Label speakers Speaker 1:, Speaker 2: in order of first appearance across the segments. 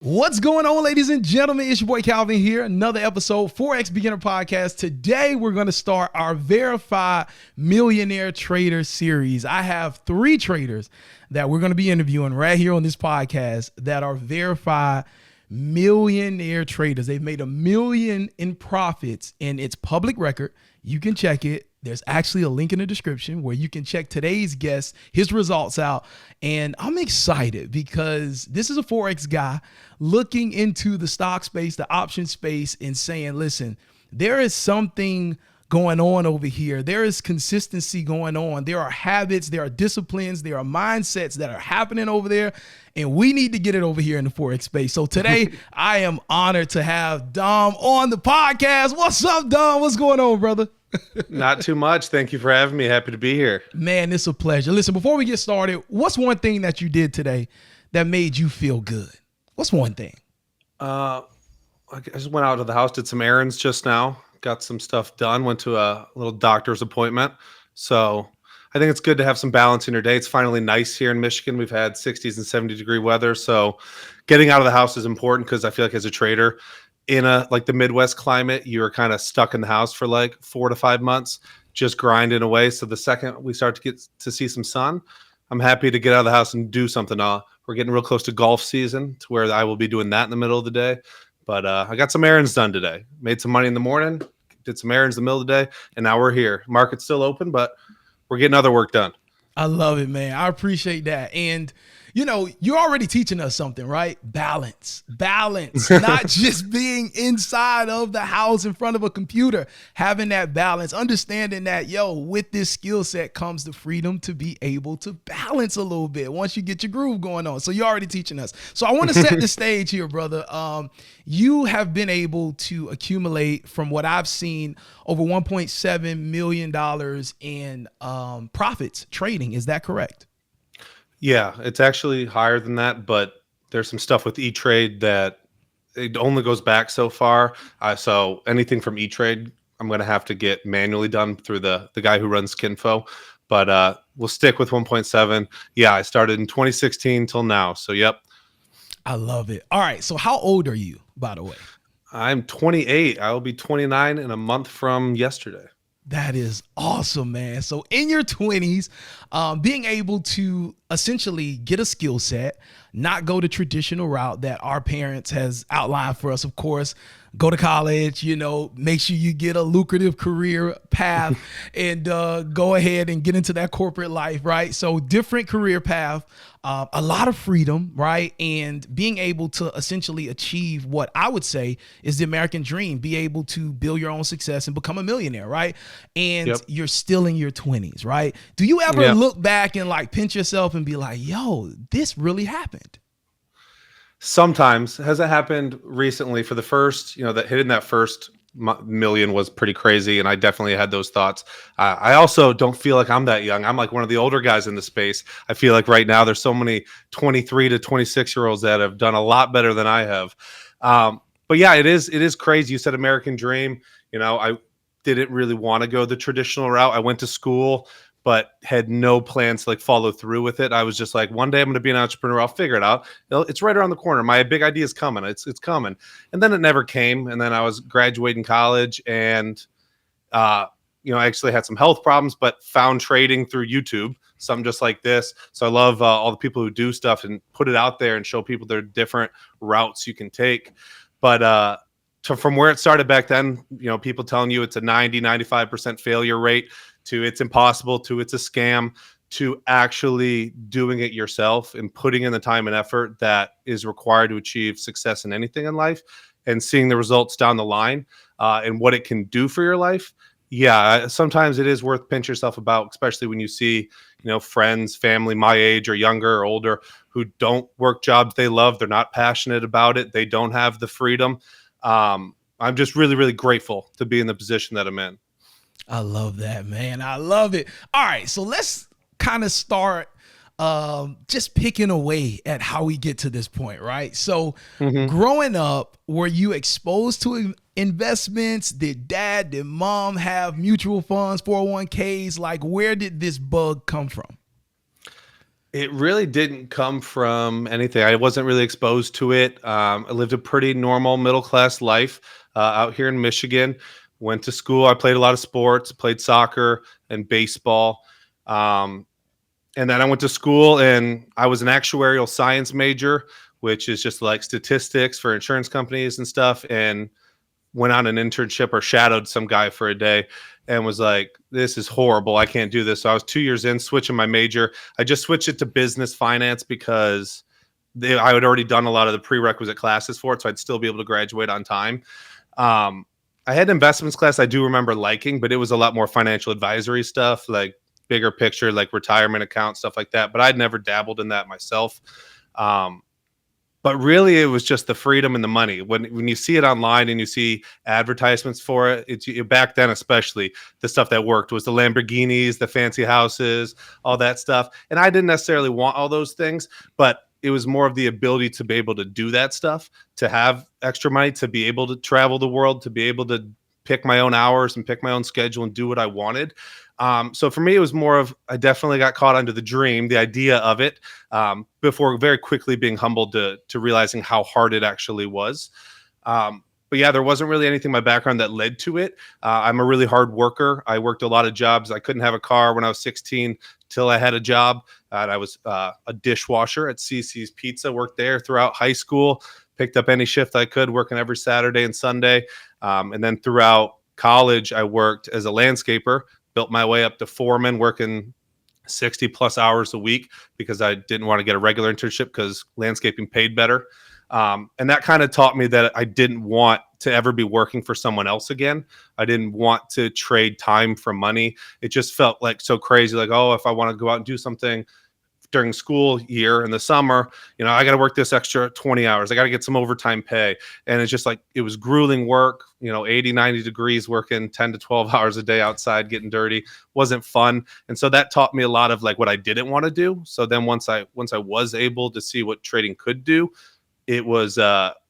Speaker 1: What's going on, ladies and gentlemen? It's your boy Calvin here. Another episode, Forex Beginner Podcast. Today, we're going to start our Verified Millionaire Trader series. I have 3 traders that we're going to be interviewing right here on this podcast that are verified millionaire traders. They've made $1 million in profits, and it's public record. You can check it. There's actually a link in the description where you can check today's guest, his results out. And I'm excited because this is a Forex guy looking into the stock space, the option space, and saying, listen, there is something going on over here. There is consistency going on. There are habits, there are disciplines, there are mindsets that are happening over there. And we need to get it over here in the Forex space. So today, I am honored to have Dom on the podcast. What's up, Dom? What's going on, brother?
Speaker 2: Not too much. Thank you for having me. Happy to be here.
Speaker 1: Man, it's a pleasure. Listen, before we get started, what's one thing that you did today that made you feel good? What's one thing?
Speaker 2: I just went out to the house, did some errands just now, got some stuff done, went to a little doctor's appointment. So I think it's good to have some balance in your day. It's finally nice here in Michigan. We've had 60s and 70-degree weather. So getting out of the house is important because I feel like as a trader, in like the Midwest climate, you're kind of stuck in the house for like 4 to 5 months, just grinding away. So the second we start to get to see some sun, I'm happy to get out of the house and do something. We're getting real close to golf season to where I will be doing that in the middle of the day. But I got some errands done today. Made some money in the morning, did some errands in the middle of the day, and now we're here. Market's still open, but we're getting other work done.
Speaker 1: I love it, man. I appreciate that. And you know, you're already teaching us something, right? Balance, not just being inside of the house in front of a computer, having that balance, understanding that, with this skill set comes the freedom to be able to balance a little bit once you get your groove going on. So you're already teaching us. So I want to set the stage here, brother. You have been able to accumulate, from what I've seen, over $1.7 million in profits trading. Is that correct?
Speaker 2: Yeah, it's actually higher than that, but there's some stuff with E-Trade that it only goes back so far. So anything from E-Trade, I'm going to have to get manually done through the guy who runs Skinfo. But we'll stick with 1.7. Yeah, I started in 2016 till now. So, yep.
Speaker 1: I love it. All right. So how old are you, by the way?
Speaker 2: I'm 28. I will be 29 in a month from yesterday.
Speaker 1: That is awesome, man. So in your 20s, being able to essentially get a skill set, not go the traditional route that our parents has outlined for us, of course, go to college, make sure you get a lucrative career path and go ahead and get into that corporate life, right? So different career path, a lot of freedom, right? And being able to essentially achieve what I would say is the American dream, be able to build your own success and become a millionaire, right? And you're still in your 20s, right? Do you ever look back and like pinch yourself and be like, this really happened?
Speaker 2: Sometimes. Has it happened recently? For the first, that hitting that first million was pretty crazy, and I definitely had those thoughts. I also don't feel like I'm that young. I'm like one of the older guys in the space. I feel like right now there's so many 23 to 26-year-olds that have done a lot better than I have. But yeah, it is crazy. You said American dream. I didn't really want to go the traditional route. I went to school, but had no plans to follow through with it. I was just like, one day I'm going to be an entrepreneur. I'll figure it out. It's right around the corner. My big idea is coming. It's coming. And then it never came. And then I was graduating college and, I actually had some health problems, but found trading through YouTube, something just like this. So I love all the people who do stuff and put it out there and show people there are different routes you can take. But, from where it started back then, people telling you it's a 95% failure rate, to it's impossible, to it's a scam, to actually doing it yourself and putting in the time and effort that is required to achieve success in anything in life, and seeing the results down the line and what it can do for your life. Yeah, sometimes it is worth pinch yourself about, especially when you see, friends, family my age or younger or older who don't work jobs they love. They're not passionate about it. They don't have the freedom. I'm just really, really grateful to be in the position that I'm in.
Speaker 1: I love that, man. I love it. All right. So let's kind of start just picking away at how we get to this point, right? So growing up, were you exposed to investments? Did mom have mutual funds, 401ks? Like, where did this bug come from?
Speaker 2: It really didn't come from anything. I wasn't really exposed to it. I lived a pretty normal middle class life out here in Michigan. Went to school. I played a lot of sports, played soccer and baseball. Um, and then I went to school and I was an actuarial science major, which is just like statistics for insurance companies and stuff. And went on an internship or shadowed some guy for a day and was like, this is horrible. I can't do this. So I was 2 years in switching my major. I just switched it to business finance because I had already done a lot of the prerequisite classes for it. So I'd still be able to graduate on time. Um, I had investments class I do remember liking, but it was a lot more financial advisory stuff, like bigger picture, like retirement account, stuff like that. But I'd never dabbled in that myself. Um, but really, it was just the freedom and the money. When you see it online and you see advertisements for it, back then especially, the stuff that worked was the Lamborghinis, the fancy houses, all that stuff. And I didn't necessarily want all those things, but it was more of the ability to be able to do that stuff, to have extra money, to be able to travel the world, to be able to pick my own hours and pick my own schedule and do what I wanted. So for me, it was more of, I definitely got caught under the dream, the idea of it, before very quickly being humbled to realizing how hard it actually was. But yeah, there wasn't really anything in my background that led to it. I'm a really hard worker. I worked a lot of jobs. I couldn't have a car when I was 16 till I had a job. I was a dishwasher at CC's Pizza, worked there throughout high school, picked up any shift I could, working every Saturday and Sunday. And then throughout college, I worked as a landscaper, built my way up to foreman, working 60 plus hours a week because I didn't want to get a regular internship because landscaping paid better. And that kind of taught me that I didn't want to ever be working for someone else again. I didn't want to trade time for money. It just felt like so crazy. Like, oh, if I want to go out and do something during school year in the summer, I got to work this extra 20 hours. I got to get some overtime pay. And it's just like, it was grueling work, 80, 90 degrees, working 10 to 12 hours a day outside, getting dirty. Wasn't fun. And so that taught me a lot of like what I didn't want to do. So then once I was able to see what trading could do, it was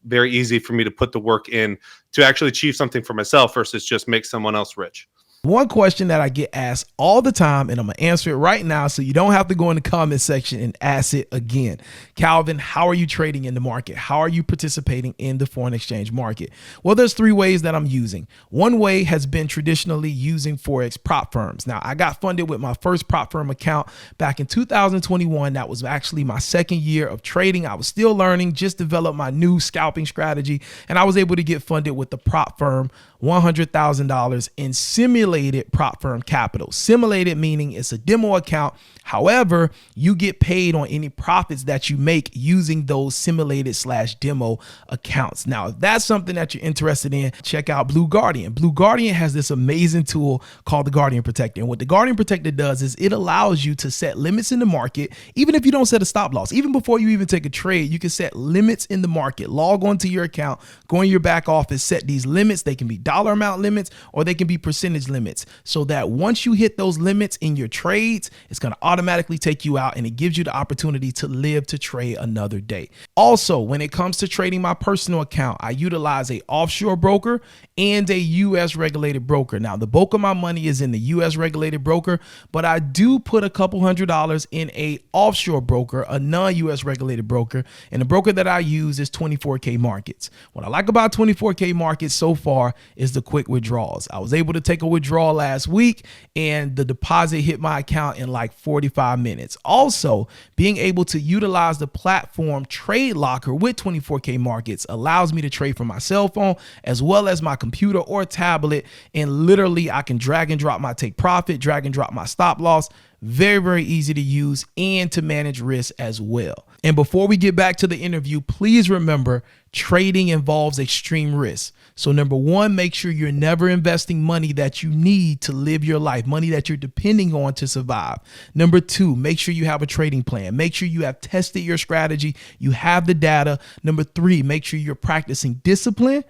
Speaker 2: very easy for me to put the work in to actually achieve something for myself versus just make someone else rich.
Speaker 1: One question that I get asked all the time, and I'm going to answer it right now so you don't have to go in the comment section and ask it again. Calvin, how are you trading in the market? How are you participating in the foreign exchange market? Well, there's three ways that I'm using. One way has been traditionally using Forex prop firms. Now, I got funded with my first prop firm account back in 2021. That was actually my second year of trading. I was still learning, just developed my new scalping strategy, and I was able to get funded with the prop firm $100,000 in simulated prop firm capital. Simulated meaning it's a demo account. However, you get paid on any profits that you make using those simulated/demo accounts. Now, if that's something that you're interested in, check out Blue Guardian. Blue Guardian has this amazing tool called the Guardian Protector. And what the Guardian Protector does is it allows you to set limits in the market, even if you don't set a stop loss. Even before you even take a trade, you can set limits in the market. Log onto your account, go in your back office, set these limits. They can be dollar amount limits or they can be percentage limits, so that once you hit those limits in your trades, it's going to automatically take you out and it gives you the opportunity to live to trade another day. Also, when it comes to trading my personal account, I utilize a offshore broker and a US regulated broker. Now, the bulk of my money is in the US regulated broker, but I do put a couple $100s in a offshore broker, a non-US regulated broker, and the broker that I use is 24K Markets. What I like about 24K Markets so far is the quick withdrawals. I was able to take a withdrawal last week and the deposit hit my account in like 45 minutes. Also, being able to utilize the platform Trade Locker with 24K Markets allows me to trade from my cell phone as well as my computer or tablet. And literally I can drag and drop my take profit, drag and drop my stop loss. Very, very easy to use and to manage risk as well. And before we get back to the interview, please remember trading involves extreme risk. So number one, make sure you're never investing money that you need to live your life, money that you're depending on to survive. Number two, make sure you have a trading plan. Make sure you have tested your strategy. You have the data. Number three, make sure you're practicing discipline,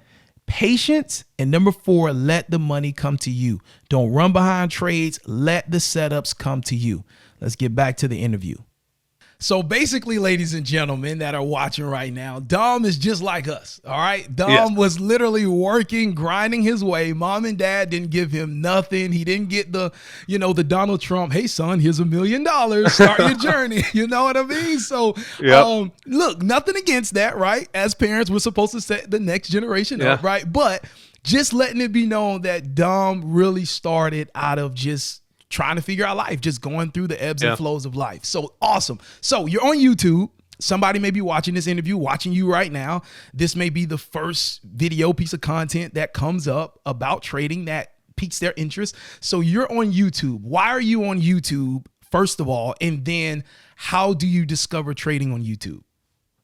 Speaker 1: patience, and number four, let the money come to you. Don't run behind trades. Let the setups come to you. Let's get back to the interview. So basically, ladies and gentlemen that are watching right now, Dom is just like us. All right. Dom
Speaker 2: Yes.
Speaker 1: was literally working, grinding his way. Mom and dad didn't give him nothing. He didn't get the Donald Trump, hey son, here's $1 million. Start your journey. You know what I mean? So
Speaker 2: Yep.
Speaker 1: look, nothing against that, right? As parents, we're supposed to set the next generation up, right? But just letting it be known that Dom really started out of just trying to figure out life, just going through the ebbs and flows of life. So awesome. So you're on YouTube. Somebody may be watching this interview, watching you right now. This may be the first video piece of content that comes up about trading that piques their interest. So you're on YouTube. Why are you on YouTube, first of all? And then how do you discover trading on YouTube?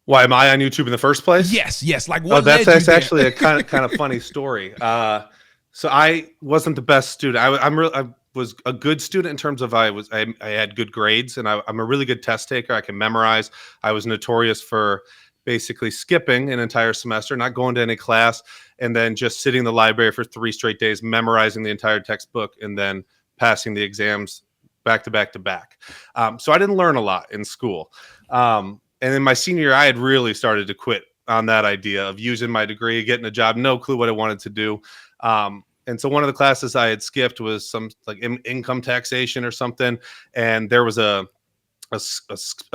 Speaker 2: Why am I on YouTube in the first place?
Speaker 1: Yes. Like what?
Speaker 2: That's actually a kind of funny story. So I wasn't the best student. I was a good student in terms of I had good grades, and I'm a really good test taker. I can memorize. I was notorious for basically skipping an entire semester, not going to any class, and then just sitting in the library for 3 straight days, memorizing the entire textbook, and then passing the exams back to back to back. So I didn't learn a lot in school. And in my senior year, I had really started to quit on that idea of using my degree, getting a job, no clue what I wanted to do. And so one of the classes I had skipped was some like income taxation or something. And there was a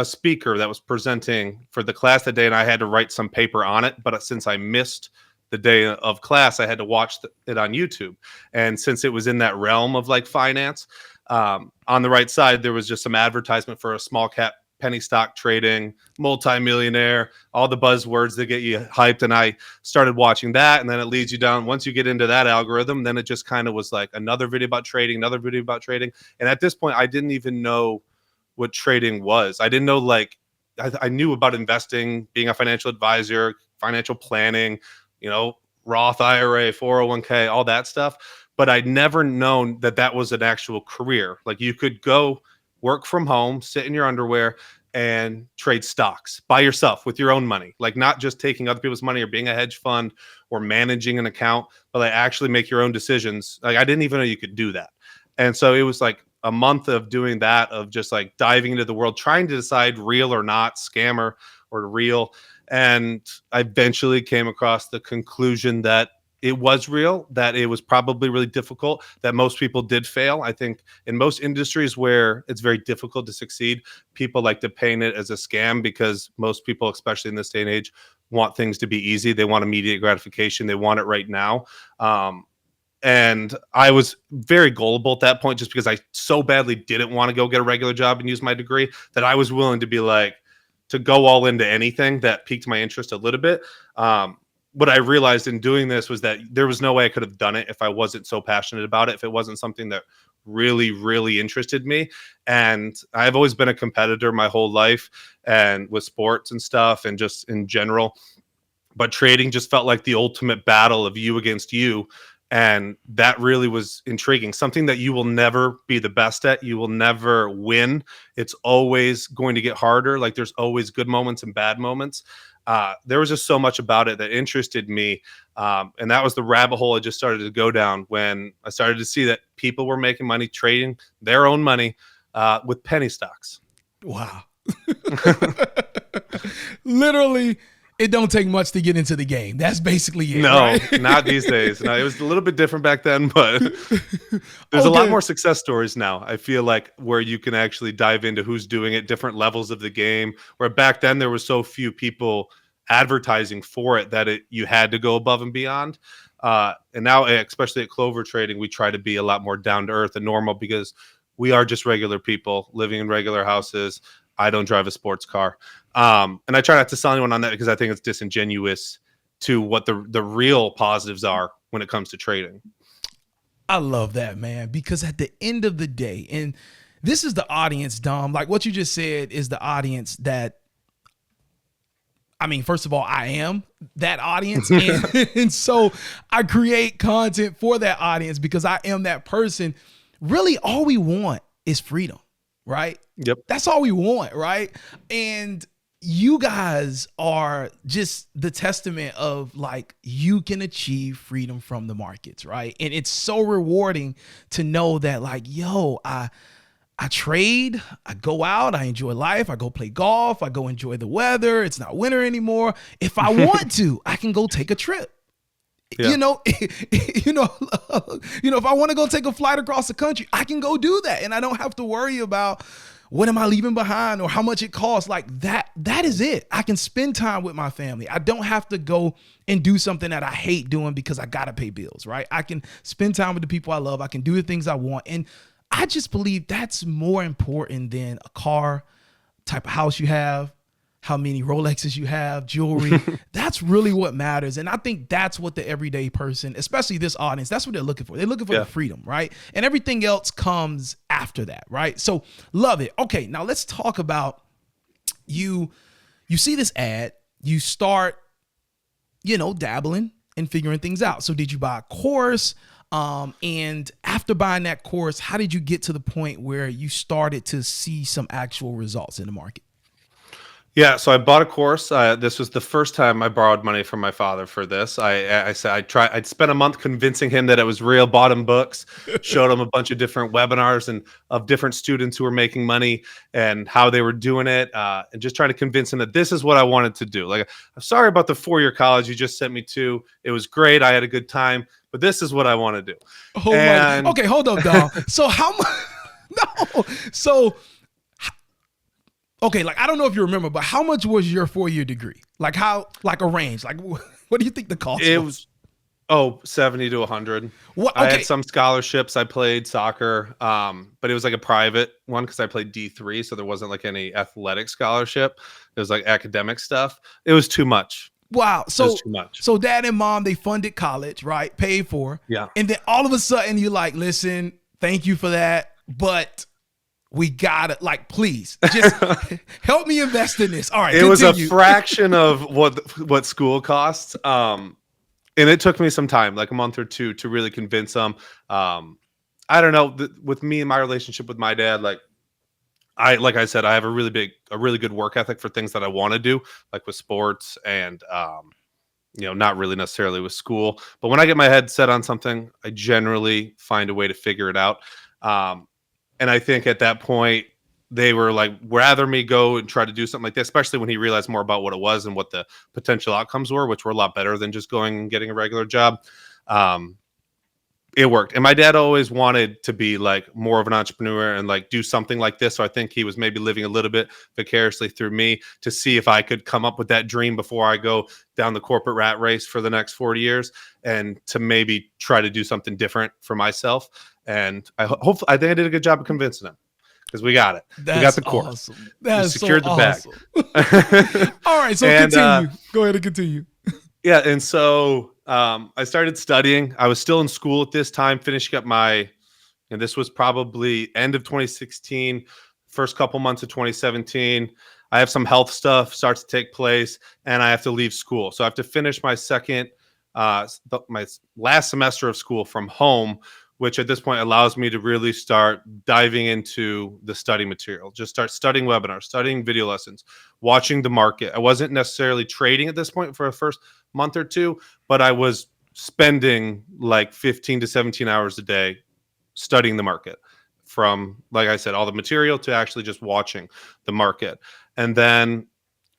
Speaker 2: speaker that was presenting for the class that day, and I had to write some paper on it. But since I missed the day of class, I had to watch it on YouTube. And since it was in that realm of like finance, on the right side, there was just some advertisement for a small cap penny stock trading, multi-millionaire, all the buzzwords that get you hyped. And I started watching that, and then it leads you down. Once you get into that algorithm, then it just kind of was like another video about trading, another video about trading. And at this point, I didn't even know what trading was. I didn't know, like, I knew about investing, being a financial advisor, financial planning, Roth IRA, 401k, all that stuff. But I'd never known that that was an actual career. Like, you could go work from home, sit in your underwear, and trade stocks by yourself with your own money. Like, not just taking other people's money or being a hedge fund or managing an account, but like actually make your own decisions. Like, I didn't even know you could do that. And so it was like a month of doing that, of just like diving into the world, trying to decide real or not, scammer or real. And I eventually came across the conclusion that it was real, that it was probably really difficult, that most people did fail. I think in most industries where it's very difficult to succeed, people like to paint it as a scam, because most people, especially in this day and age, want things to be easy. They want immediate gratification. They want it right now. And I was very gullible at that point, just because I so badly didn't want to go get a regular job and use my degree, that I was willing to be like, to go all into anything that piqued my interest a little bit. What I realized in doing this was that there was no way I could have done it if I wasn't so passionate about it, if it wasn't something that really, really interested me. And I've always been a competitor my whole life, and with sports and stuff, and just in general. But trading just felt like the ultimate battle of you against you. And that really was intriguing. Something that you will never be the best at. You will never win. It's always going to get harder. Like, there's always good moments and bad moments. There was just so much about it that interested me. And that was the rabbit hole I just started to go down when I started to see that people were making money trading their own money with penny stocks.
Speaker 1: Wow. Literally, it don't take much to get into the game. That's basically it.
Speaker 2: No,
Speaker 1: right?
Speaker 2: Not these days. No, it was a little bit different back then, but there's a lot more success stories now. I feel like, where you can actually dive into who's doing it, different levels of the game, where back then there were so few people advertising for it that you had to go above and beyond. And now, especially at Clover Trading, we try to be a lot more down to earth and normal, because we are just regular people living in regular houses. I don't drive a sports car. And I try not to sell anyone on that, because I think it's disingenuous to what the real positives are when it comes to trading.
Speaker 1: I love that, man, because at the end of the day, and this is the audience, Dom, like what you just said is the audience that, I mean, first of all, I am that audience. And so I create content for that audience, because I am that person. Really, all we want is freedom, right?
Speaker 2: Yep.
Speaker 1: That's all we want, right? And you guys are just the testament of, like, you can achieve freedom from the markets, right? And it's so rewarding to know that, like, yo, I I trade, I go out, I enjoy life, I go play golf, I go enjoy the weather. It's not winter anymore. If I want to, I can go take a trip.
Speaker 2: Yeah.
Speaker 1: You know, if I want to go take a flight across the country, I can go do that. And I don't have to worry about what am I leaving behind or how much it costs. Like that is it. I can spend time with my family. I don't have to go and do something that I hate doing because I got to pay bills, right? I can spend time with the people I love. I can do the things I want. And I just believe that's more important than a car, type of house you have, how many Rolexes you have, jewelry. That's really what matters. And I think that's what the everyday person, especially this audience, that's what they're looking for. They're looking for the freedom, right? And everything else comes after that, right? So love it. Okay, now let's talk about you see this ad, you start, dabbling and figuring things out. So did you buy a course? And after buying that course, how did you get to the point where you started to see some actual results in the market?
Speaker 2: Yeah, so I bought a course. This was the first time I borrowed money from my father for this. I said I'd spent a month convincing him that it was real, bought him books, showed him a bunch of different webinars and of different students who were making money and how they were doing it, and just trying to convince him that this is what I wanted to do. Like, I'm sorry about the 4-year college you just sent me to. It was great. I had a good time, but this is what I want to do.
Speaker 1: Oh my, okay, hold up, dog. So how much? No, so. Okay, like I don't know if you remember, but how much was your 4-year degree? Like a range? Like what do you think the cost was?
Speaker 2: 70 to 100.
Speaker 1: What?
Speaker 2: I
Speaker 1: Okay.
Speaker 2: had some scholarships. I played soccer, but it was like a private one because I played D3, so there wasn't like any athletic scholarship. It was like academic stuff. It was too much.
Speaker 1: Wow.
Speaker 2: It was too much.
Speaker 1: So dad and mom, they funded college, right? Paid for.
Speaker 2: Yeah.
Speaker 1: And then all of a sudden you're like, listen, thank you for that, but we gotta, like, please just help me invest in this. All right.
Speaker 2: It was a
Speaker 1: continue.
Speaker 2: fraction of what school costs. And it took me some time, like a month or two, to really convince them. I don't know. With me and my relationship with my dad, like I said, I have a really good work ethic for things that I want to do, like with sports and not really necessarily with school. But when I get my head set on something, I generally find a way to figure it out. And I think at that point, they were like, rather me go and try to do something like this, especially when he realized more about what it was and what the potential outcomes were, which were a lot better than just going and getting a regular job. It worked. And my dad always wanted to be like more of an entrepreneur and like do something like this. So I think he was maybe living a little bit vicariously through me to see if I could come up with that dream before I go down the corporate rat race for the next 40 years and to maybe try to do something different for myself. And I think I did a good job of convincing him because we got it. We got the course.
Speaker 1: Awesome. That's
Speaker 2: secured
Speaker 1: so
Speaker 2: the
Speaker 1: awesome.
Speaker 2: bag.
Speaker 1: All right. So continue. Go ahead and continue.
Speaker 2: Yeah. And so I started studying. I was still in school at this time, finishing up and this was probably end of 2016, first couple months of 2017. I have some health stuff starts to take place and I have to leave school. So I have to finish my my last semester of school from home, which at this point allows me to really start diving into the study material, just start studying webinars, studying video lessons, watching the market. I wasn't necessarily trading at this point for the first month or two, but I was spending like 15 to 17 hours a day studying the market, from, like I said, all the material to actually just watching the market. And then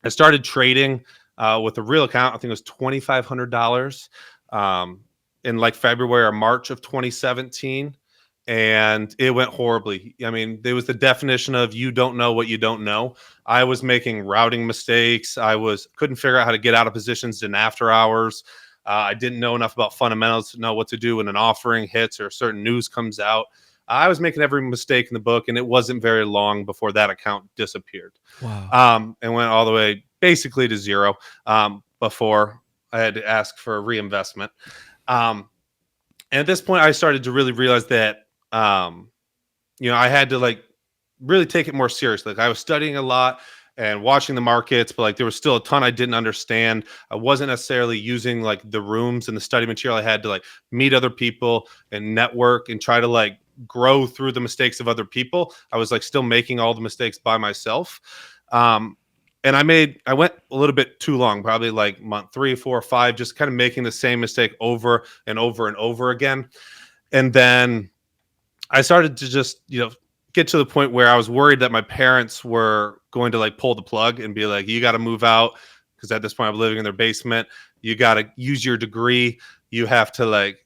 Speaker 2: I started trading with a real account. I think it was $2,500. In like February or March of 2017, and it went horribly. I mean, there was the definition of you don't know what you don't know. I was making routing mistakes. Couldn't figure out how to get out of positions in after hours. I didn't know enough about fundamentals to know what to do when an offering hits or certain news comes out. I was making every mistake in the book, and it wasn't very long before that account disappeared.
Speaker 1: Wow.
Speaker 2: And went all the way basically to zero before I had to ask for a reinvestment. And at this point, I started to really realize that, I had to like really take it more seriously. Like I was studying a lot and watching the markets, but like there was still a ton I didn't understand. I wasn't necessarily using like the rooms and the study material. I had to like meet other people and network and try to like grow through the mistakes of other people. I was like still making all the mistakes by myself. And I went a little bit too long, probably like month 3, 4, 5, just kind of making the same mistake over and over and over again. And then I started to just, get to the point where I was worried that my parents were going to like pull the plug and be like, you got to move out. Because at this point I'm living in their basement. You got to use your degree. You have to like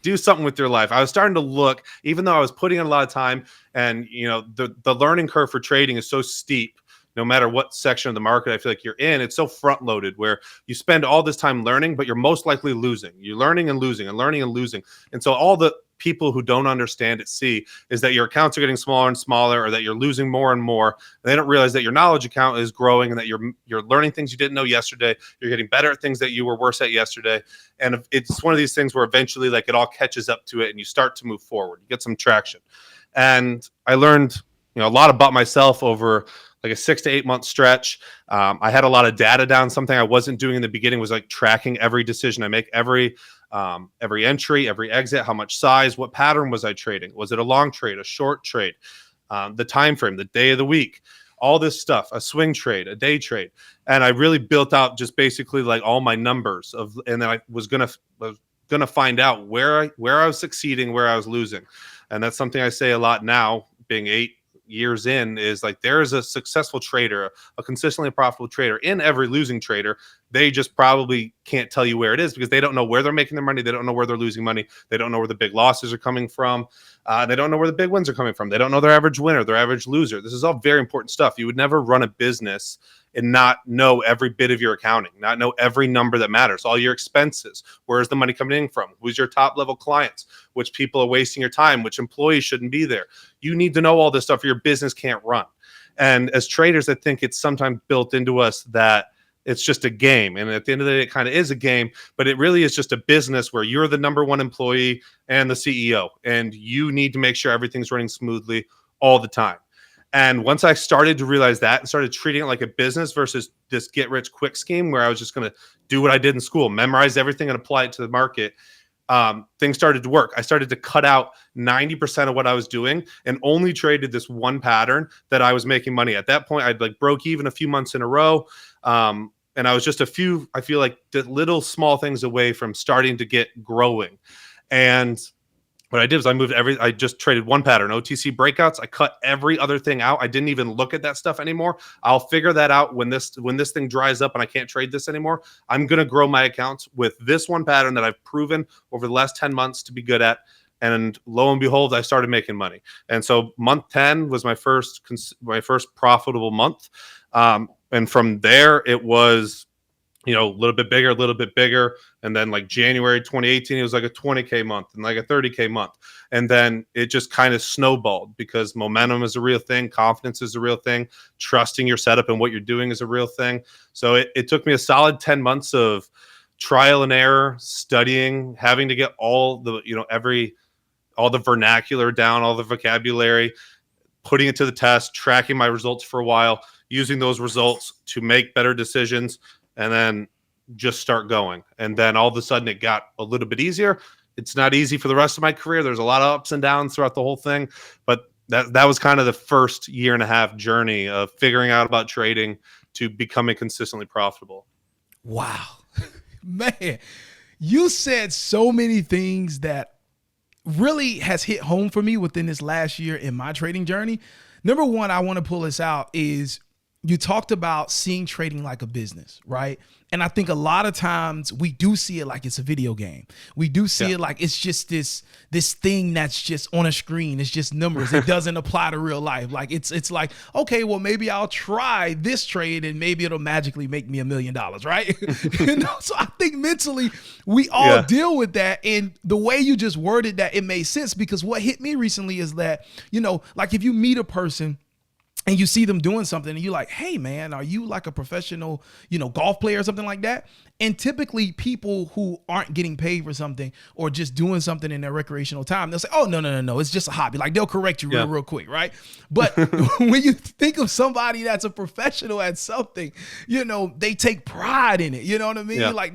Speaker 2: do something with your life. I was starting to look, even though I was putting in a lot of time, and the learning curve for trading is so steep. No matter what section of the market I feel like you're in, it's so front loaded where you spend all this time learning, but you're most likely losing. You're learning and losing and learning and losing. And so all the people who don't understand it see is that your accounts are getting smaller and smaller, or that you're losing more and more. They don't realize that your knowledge account is growing, and that you're learning things you didn't know yesterday. You're getting better at things that you were worse at yesterday. And it's one of these things where eventually like it all catches up to it and you start to move forward. You get some traction. And I learned a lot about myself over like a 6 to 8 month stretch. I had a lot of data down. Something I wasn't doing in the beginning was like tracking every decision I make, every entry, every exit, how much size, what pattern was I trading? Was it a long trade, a short trade, the time frame, the day of the week, all this stuff, a swing trade, a day trade. And I really built out just basically like all my numbers and then I was gonna find out where I was succeeding, where I was losing. And that's something I say a lot now, being 8 years in, is like there is a successful trader, a consistently profitable trader in every losing trader. They just probably can't tell you where it is because they don't know where they're making their money. They don't know where they're losing money. They don't know where the big losses are coming from. They don't know where the big wins are coming from. They don't know their average winner, their average loser. This is all very important stuff. You would never run a business and not know every bit of your accounting, not know every number that matters, all your expenses. Where's the money coming in from? Who's your top level clients? Which people are wasting your time? Which employees shouldn't be there? You need to know all this stuff or your business can't run. And as traders, I think it's sometimes built into us that it's just a game. And at the end of the day, it kind of is a game, but it really is just a business where you're the number one employee and the CEO, and you need to make sure everything's running smoothly all the time. And once I started to realize that and started treating it like a business versus this get rich quick scheme where I was just going to do what I did in school, memorize everything and apply it to the market, things started to work. I started to cut out 90% of what I was doing and only traded this one pattern that I was making money. At that point, I'd like broke even a few months in a row. And I was just I feel like the little small things away from starting to get growing. And what I did was I just traded one pattern, OTC breakouts. I cut every other thing out. I didn't even look at that stuff anymore. I'll figure that out when this thing dries up and I can't trade this anymore. I'm going to grow my accounts with this one pattern that I've proven over the last 10 months to be good at. And lo and behold, I started making money. And so month 10 was my first profitable month. And from there, it was a little bit bigger. And then like January 2018, it was like a 20K month and like a 30K month. And then it just kind of snowballed because momentum is a real thing. Confidence is a real thing. Trusting your setup and what you're doing is a real thing. So it took me a solid 10 months of trial and error, studying, having to get all the vernacular down, all the vocabulary, putting it to the test, tracking my results for a while, using those results to make better decisions, and then just start going. And then all of a sudden it got a little bit easier. It's not easy for the rest of my career. There's a lot of ups and downs throughout the whole thing. But that was kind of the first 1.5 year journey of figuring out about trading to becoming consistently profitable.
Speaker 1: Wow. Man, you said so many things that really has hit home for me within this last year in my trading journey. Number one, I want to pull this out is you talked about seeing trading like a business, right? And I think a lot of times we do see it like it's a video game. We do see it like it's just this thing that's just on a screen. It's just numbers. It doesn't apply to real life. Like it's like, okay, well, maybe I'll try this trade and maybe it'll magically make me $1 million, right? So I think mentally we all deal with that. And the way you just worded that, it made sense because what hit me recently is that, like if you meet a person and you see them doing something and you're like, hey man, are you like a professional, golf player or something like that? And typically people who aren't getting paid for something or just doing something in their recreational time, they'll say, oh, no, it's just a hobby. Like they'll correct you real quick, right? But when you think of somebody that's a professional at something, they take pride in it. You know what I mean? Yeah. Like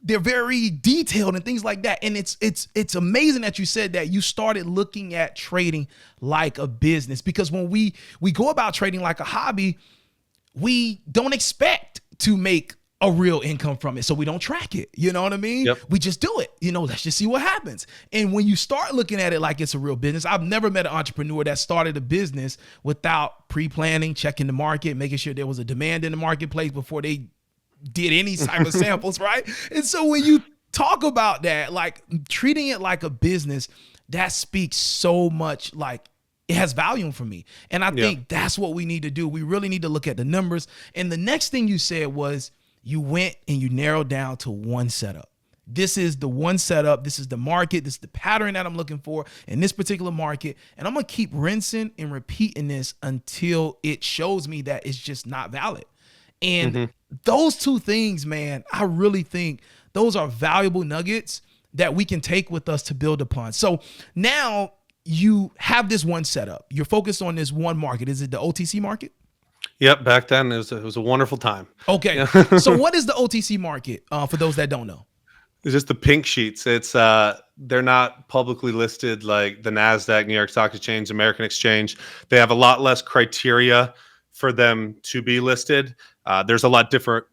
Speaker 1: they're very detailed and things like that. And it's amazing that you said that you started looking at trading like a business, because when we go about trading like a hobby, we don't expect to make a real income from it. So we don't track it. You know what I mean?
Speaker 2: Yep.
Speaker 1: We just do it. Let's just see what happens. And when you start looking at it like it's a real business, I've never met an entrepreneur that started a business without pre-planning, checking the market, making sure there was a demand in the marketplace before they did any type of samples, right? And so when you talk about that, like treating it like a business, that speaks so much, like it has volume for me. And I think that's what we need to do. We really need to look at the numbers. And the next thing you said was you went and you narrowed down to one setup. This is the one setup. This is the market. This is the pattern that I'm looking for in this particular market. And I'm going to keep rinsing and repeating this until it shows me that it's just not valid. And those two things, man, I really think those are valuable nuggets that we can take with us to build upon. So now you have this one setup. You're focused on this one market. Is it the OTC market?
Speaker 2: Yep. Back then, it was a wonderful time.
Speaker 1: Okay. So what is the OTC market for those that don't know?
Speaker 2: It's just the pink sheets. It's they're not publicly listed like the NASDAQ, New York Stock Exchange, American Exchange. They have a lot less criteria for them to be listed. There's a lot different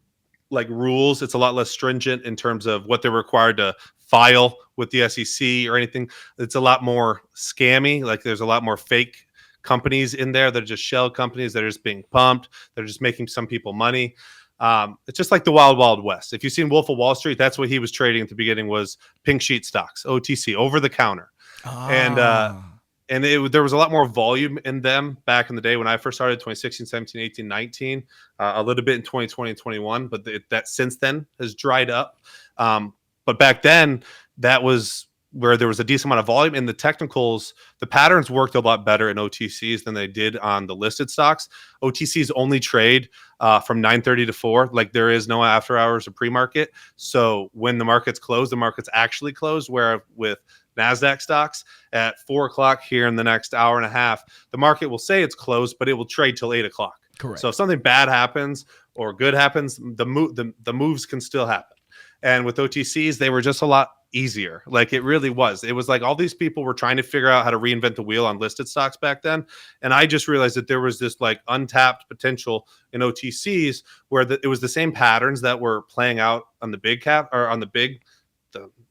Speaker 2: like rules. It's a lot less stringent in terms of what they're required to file with the SEC or anything. It's a lot more scammy. Like there's a lot more fake companies in there that are just shell companies that are just being pumped. They're just making some people money. It's just like the wild, wild west. If you've seen Wolf of Wall Street, that's what he was trading at the beginning was pink sheet stocks, OTC, over the counter. And there was a lot more volume in them back in the day when I first started, 2016, 17, 18, 19, a little bit in 2020 and 21, but that since then has dried up. But back then, that was where there was a decent amount of volume in the technicals. The patterns worked a lot better in OTCs than they did on the listed stocks. OTCs only trade from 9:30 to 4. Like there is no after hours or pre-market. So when the market's closed, the market's actually closed. Where with NASDAQ stocks at 4 o'clock here in the next hour and a half, the market will say it's closed, but it will trade till 8 o'clock.
Speaker 1: Correct.
Speaker 2: So if something bad happens or good happens, the moves can still happen. And with OTCs, they were just a lot easier. Like it really was. It was like all these people were trying to figure out how to reinvent the wheel on listed stocks back then. And I just realized that there was this like untapped potential in OTCs where it was the same patterns that were playing out on the big cap or on the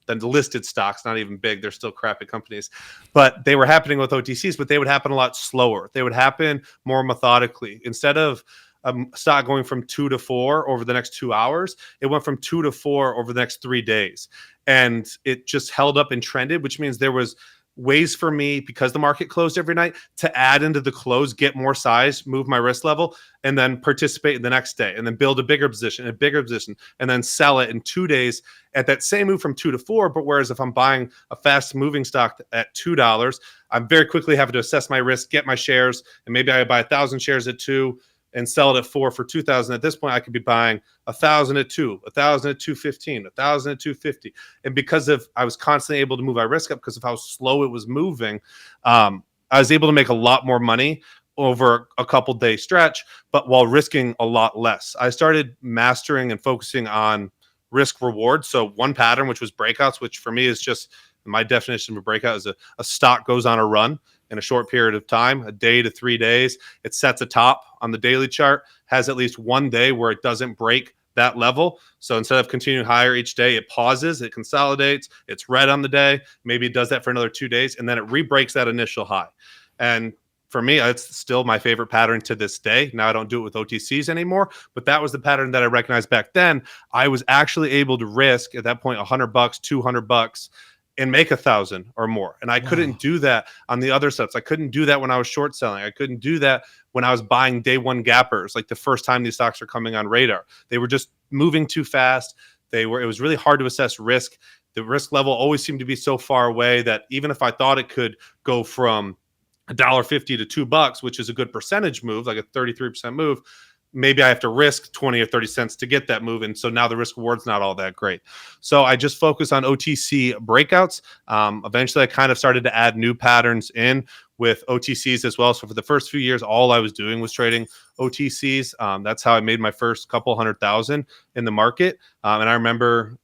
Speaker 2: listed stocks, not even big. They're still crappy companies, but they were happening with OTCs, but they would happen a lot slower. They would happen more methodically. Instead of stock going from 2 to 4 over the next 2 hours, it went from 2 to 4 over the next 3 days. And it just held up and trended, which means there was ways for me, because the market closed every night, to add into the close, get more size, move my risk level, and then participate in the next day, and then build a bigger position, and then sell it in 2 days at that same move from 2 to 4. But whereas if I'm buying a fast moving stock at $2, I'm very quickly having to assess my risk, get my shares, and maybe I buy 1,000 shares at 2 and sell it at 4 for 2,000. At this point, I could be buying 1,000 at 2, 1,000 at 215, 1,000 at 250. And because of I was constantly able to move my risk up because of how slow it was moving, I was able to make a lot more money over a couple day stretch, but while risking a lot less. I started mastering and focusing on risk reward. So one pattern, which was breakouts, which for me is just my definition of a breakout is a stock goes on a run in a short period of time, a day to 3 days. It sets a top on the daily chart, has at least one day where it doesn't break that level. So instead of continuing higher each day, it pauses, it consolidates, it's red on the day. Maybe it does that for another 2 days, and then it re-breaks that initial high. And for me, it's still my favorite pattern to this day. Now I don't do it with OTCs anymore, but that was the pattern that I recognized back then. I was actually able to risk at that point $100, $200, and make 1,000 or more. And I couldn't do that on the other steps. I couldn't do that when I was short selling. I couldn't do that when I was buying day one gappers, like the first time these stocks are coming on radar. They were just moving too fast. It was really hard to assess risk. The risk level always seemed to be so far away that even if I thought it could go from $1.50 to $2, which is a good percentage move, like a 33% move, maybe I have to risk 20 or 30 cents to get that move. And so now the risk reward's not all that great. So I just focus on OTC breakouts. Eventually I kind of started to add new patterns in with OTCs as well. So for the first few years, all I was doing was trading OTCs. That's how I made my first couple 100,000 in the market. And I remember,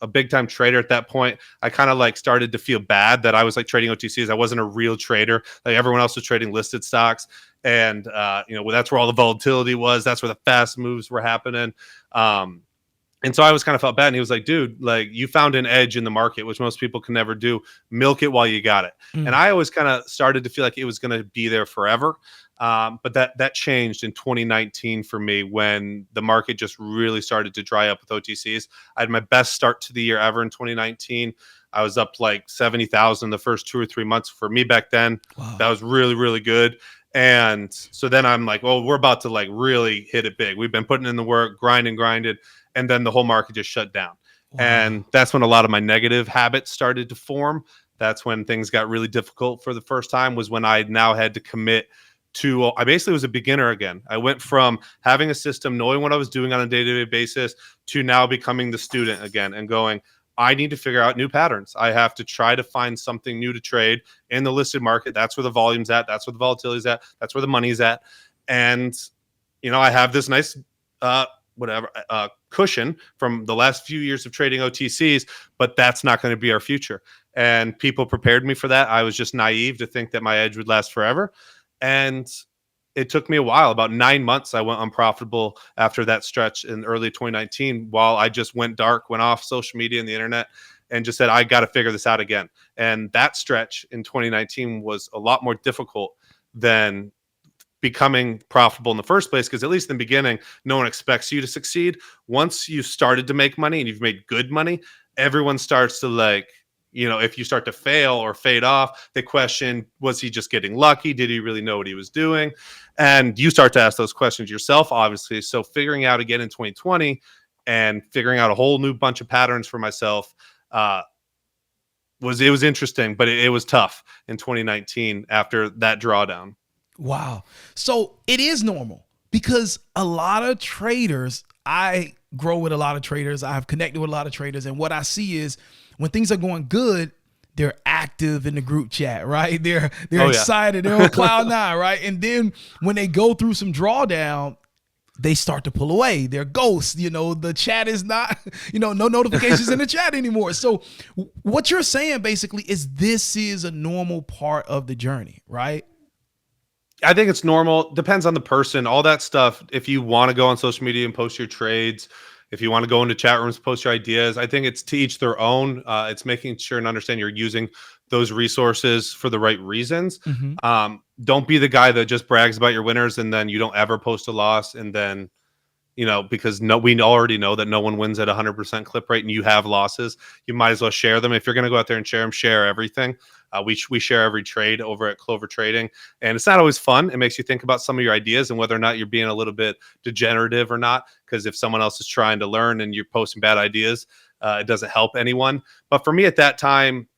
Speaker 2: a big time trader at that point, I kind of like started to feel bad that I was like trading OTCs. I wasn't a real trader. Like everyone else was trading listed stocks. And, that's where all the volatility was. That's where the fast moves were happening. And so I was kind of felt bad. And he was like, dude, like you found an edge in the market, which most people can never do. Milk it while you got it. And
Speaker 1: Mm.
Speaker 2: I always kind of started to feel like it was going to be there forever. But that changed in 2019 for me when the market just really started to dry up with OTCs. I had my best start to the year ever in 2019. I was up like 70,000 the first 2 or 3 months for me back then.
Speaker 1: Wow.
Speaker 2: That was really, really good. And so then I'm like, well, we're about to like really hit it big. We've been putting in the work, grinded. And then the whole market just shut down. And
Speaker 1: Wow.
Speaker 2: that's when a lot of my negative habits started to form. That's when things got really difficult for the first time, was when I now had to commit to, I basically was a beginner again. I went from having a system, knowing what I was doing on a day-to-day basis, to now becoming the student again and going, I need to figure out new patterns. I have to try to find something new to trade in the listed market. That's where the volume's at. That's where the volatility's at. That's where the money's at. And, I have this nice, cushion from the last few years of trading OTCs, but that's not going to be our future. And people prepared me for that. I was just naive to think that my edge would last forever. And it took me a while, about 9 months. I went unprofitable after that stretch in early 2019, while I just went dark, went off social media and the internet, and just said, I got to figure this out again. And that stretch in 2019 was a lot more difficult than becoming profitable in the first place, because at least in the beginning, no one expects you to succeed. Once you started to make money and you've made good money, everyone starts to like, if you start to fail or fade off, they question, was he just getting lucky? Did he really know what he was doing? And you start to ask those questions yourself, obviously. So figuring out again in 2020 and figuring out a whole new bunch of patterns for myself, was interesting, but it was tough in 2019 after that drawdown.
Speaker 1: Wow. So it is normal, because a lot of traders, I grow with a lot of traders, I've connected with a lot of traders, and what I see is when things are going good, they're active in the group chat, right? They're
Speaker 2: Oh, yeah.
Speaker 1: excited, they're on cloud nine, right? And then when they go through some drawdown, they start to pull away. They're ghosts. The chat is not, no notifications in the chat anymore. So what you're saying basically is this is a normal part of the journey, right?
Speaker 2: I think it's normal. Depends on the person. All that stuff. If you want to go on social media and post your trades, if you want to go into chat rooms, post your ideas, I think it's to each their own. It's making sure and understand you're using those resources for the right reasons.
Speaker 1: Mm-hmm.
Speaker 2: Don't be the guy that just brags about your winners and then you don't ever post a loss, and then because we already know that no one wins at 100% clip rate, and you have losses. You might as well share them. If you're going to go out there and share them, share everything. We share every trade over at Clover Trading, and it's not always fun. It makes you think about some of your ideas and whether or not you're being a little bit degenerative or not. Because if someone else is trying to learn and you're posting bad ideas, it doesn't help anyone. But for me at that time,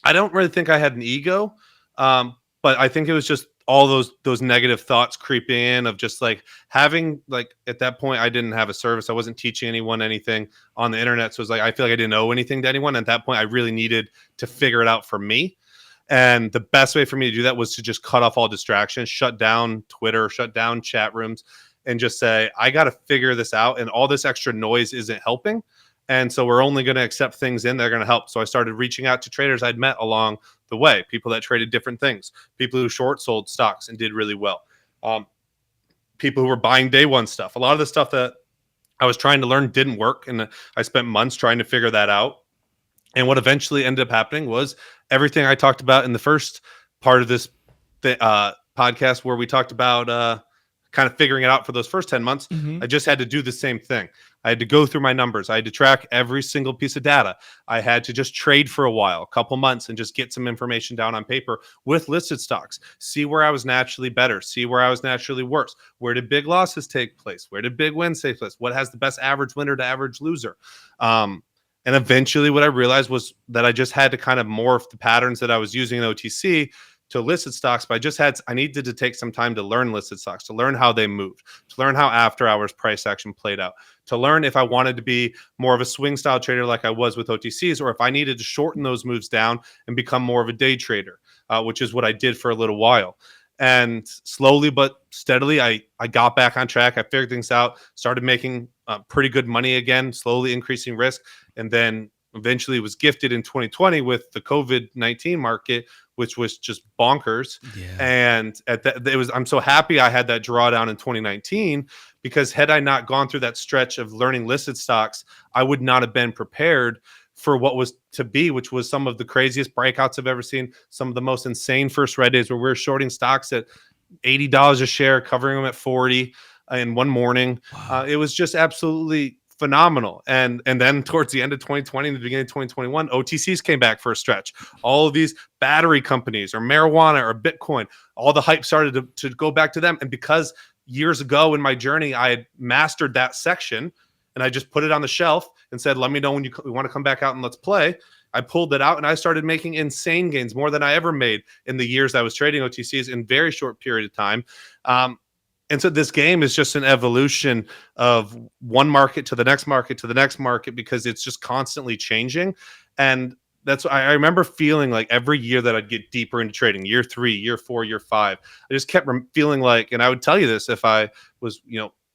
Speaker 2: I don't really think I had an ego, but I think it was just all those negative thoughts creeping in of just like having, like, at that point I didn't have a service. I wasn't teaching anyone anything on the internet. So it was like, I feel like I didn't owe anything to anyone. At that point, I really needed to figure it out for me. And the best way for me to do that was to just cut off all distractions, shut down Twitter, shut down chat rooms, and just say, I got to figure this out. And all this extra noise isn't helping. And so we're only going to accept things in that are going to help. So I started reaching out to traders I'd met along the way, people that traded different things, people who short sold stocks and did really well, people who were buying day one stuff. A lot of the stuff that I was trying to learn didn't work. And I spent months trying to figure that out. And what eventually ended up happening was everything I talked about in the first part of this podcast, where we talked about kind of figuring it out for those first 10 months.
Speaker 1: Mm-hmm.
Speaker 2: I just had to do the same thing. I had to go through my numbers. I had to track every single piece of data. I had to just trade for a while, a couple months, and just get some information down on paper with listed stocks. See where I was naturally better. See where I was naturally worse. Where did big losses take place? Where did big wins take place? What has the best average winner to average loser? And eventually what I realized was that I just had to kind of morph the patterns that I was using in OTC to listed stocks, but I needed to take some time to learn listed stocks, to learn how they moved, to learn how after hours price action played out, to learn if I wanted to be more of a swing style trader like I was with OTCs, or if I needed to shorten those moves down and become more of a day trader, which is what I did for a little while. And slowly but steadily, I got back on track. I figured things out, started making pretty good money again, slowly increasing risk. And then eventually was gifted in 2020 with the COVID-19 market, which was just bonkers.
Speaker 1: Yeah.
Speaker 2: And I'm so happy I had that drawdown in 2019, because had I not gone through that stretch of learning listed stocks, I would not have been prepared for what was to be, which was some of the craziest breakouts I've ever seen, some of the most insane first red days where we're shorting stocks at $80 a share, covering them at 40 in one morning.
Speaker 1: Wow.
Speaker 2: It was just absolutely phenomenal. And then towards the end of 2020 and the beginning of 2021, OTCs came back for a stretch. All of these battery companies or marijuana or Bitcoin, all the hype started to go back to them. And because years ago in my journey, I had mastered that section and I just put it on the shelf and said, let me know when you want to come back out and let's play. I pulled it out and I started making insane gains, more than I ever made in the years I was trading OTCs in very short period of time. And so this game is just an evolution of one market to the next market to the next market, because it's just constantly changing. And that's I remember feeling like every year that I'd get deeper into trading, year 3, year 4, year 5, I just kept feeling like, and I would tell you this if I was,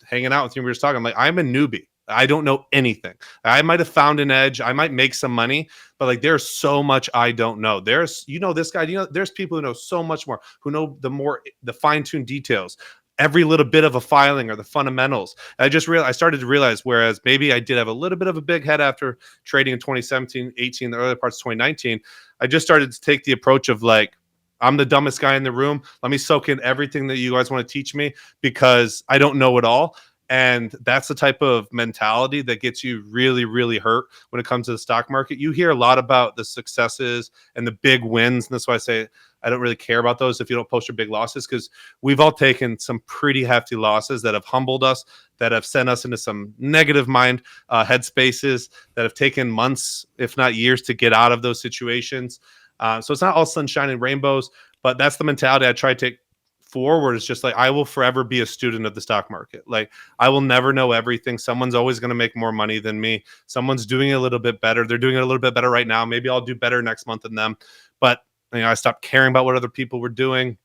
Speaker 2: hanging out with you and we were just talking, I'm like, I'm a newbie. I don't know anything. I might have found an edge. I might make some money, but like there's so much I don't know. There's, this guy, there's people who know so much more, who know the fine-tuned details, every little bit of a filing or the fundamentals. I started to realize, whereas maybe I did have a little bit of a big head after trading in 2017, 18, the early parts of 2019, I just started to take the approach of like, I'm the dumbest guy in the room. Let me soak in everything that you guys want to teach me, because I don't know it all. And that's the type of mentality that gets you really, really hurt when it comes to the stock market. You hear a lot about the successes and the big wins. And that's why I say I don't really care about those if you don't post your big losses, because we've all taken some pretty hefty losses that have humbled us, that have sent us into some negative mind headspaces, that have taken months, if not years, to get out of those situations. So it's not all sunshine and rainbows, but that's the mentality I try to take forward. Is just like, I will forever be a student of the stock market. Like, I will never know everything. Someone's always going to make more money than me. Someone's doing it a little bit better. They're doing it a little bit better right now. Maybe I'll do better next month than them. But I stopped caring about what other people were doing.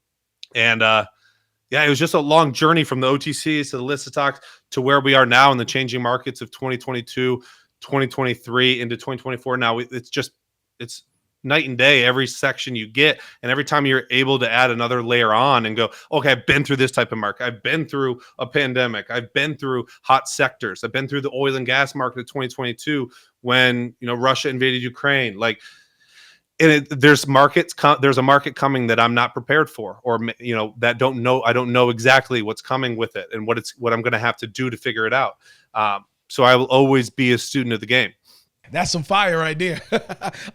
Speaker 2: And it was just a long journey from the OTCs to the listed stocks to where we are now in the changing markets of 2022, 2023 into 2024. Now it's night and day every section you get, and every time you're able to add another layer on and go, okay, I've been through this type of market, I've been through a pandemic, I've been through hot sectors, I've been through the oil and gas market of 2022 when Russia invaded Ukraine. Like, and there's a market coming that I'm not prepared for, or that I don't know exactly what's coming with it and what I'm going to have to do to figure it out. So I will always be a student of the game.
Speaker 1: That's some fire right there.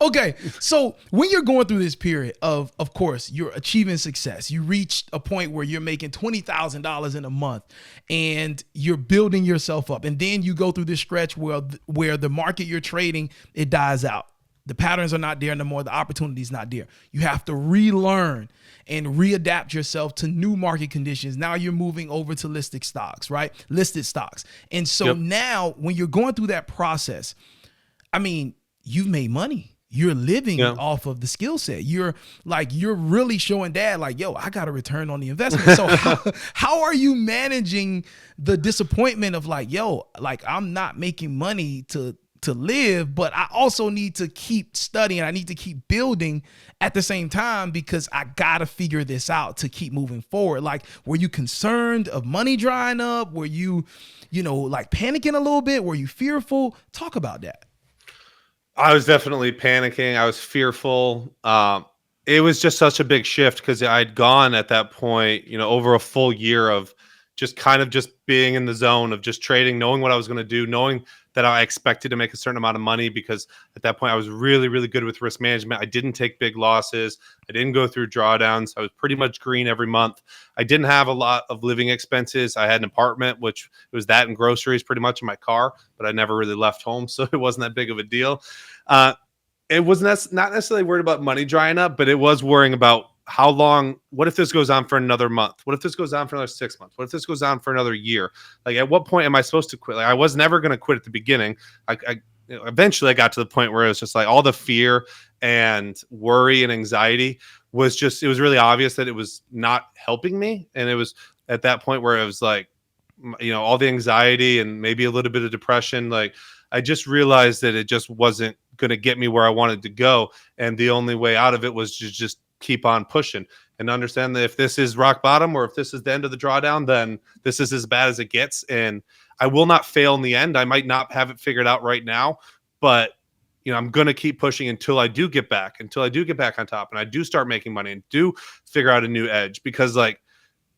Speaker 1: Okay, so when you're going through this period of course, you're achieving success. You reached a point where you're making $20,000 in a month and you're building yourself up. And then you go through this stretch where the market you're trading, it dies out. The patterns are not there no more. The opportunity is not there. You have to relearn and readapt yourself to new market conditions. Now you're moving over to listed stocks, right? Listed stocks. And so Now when you're going through that process, I mean, you've made money. You're living off of the skill set. You're really showing dad like, yo, I got a return on the investment. So how are you managing the disappointment of like, yo, like I'm not making money to live, but I also need to keep studying. I need to keep building at the same time because I got to figure this out to keep moving forward. Like, were you concerned of money drying up? Were you, like panicking a little bit? Were you fearful? Talk about that.
Speaker 2: I was definitely panicking. I was fearful. It was just such a big shift because I'd gone at that point, over a full year of just kind of just being in the zone of just trading, knowing what I was going to do, knowing that I expected to make a certain amount of money because at that point I was really, really good with risk management. I didn't take big losses. I didn't go through drawdowns. I was pretty much green every month. I didn't have a lot of living expenses. I had an apartment, which was that and groceries pretty much in my car, but I never really left home. So it wasn't that big of a deal. It was not necessarily worried about money drying up, but it was worrying about how long, what if this goes on for another month? What if this goes on for another 6 months? What if this goes on for another year? Like, at what point am I supposed to quit? Like, I was never going to quit at the beginning. Eventually I got to the point where it was just like all the fear and worry and anxiety was just, it was really obvious that it was not helping me. And it was at that point where it was like, all the anxiety and maybe a little bit of depression. Like, I just realized that it just wasn't going to get me where I wanted to go. And the only way out of it was to just keep on pushing and understand that if this is rock bottom or if this is the end of the drawdown, then this is as bad as it gets. And I will not fail in the end. I might not have it figured out right now, but I'm going to keep pushing until I do get back on top and I do start making money and do figure out a new edge. Because like,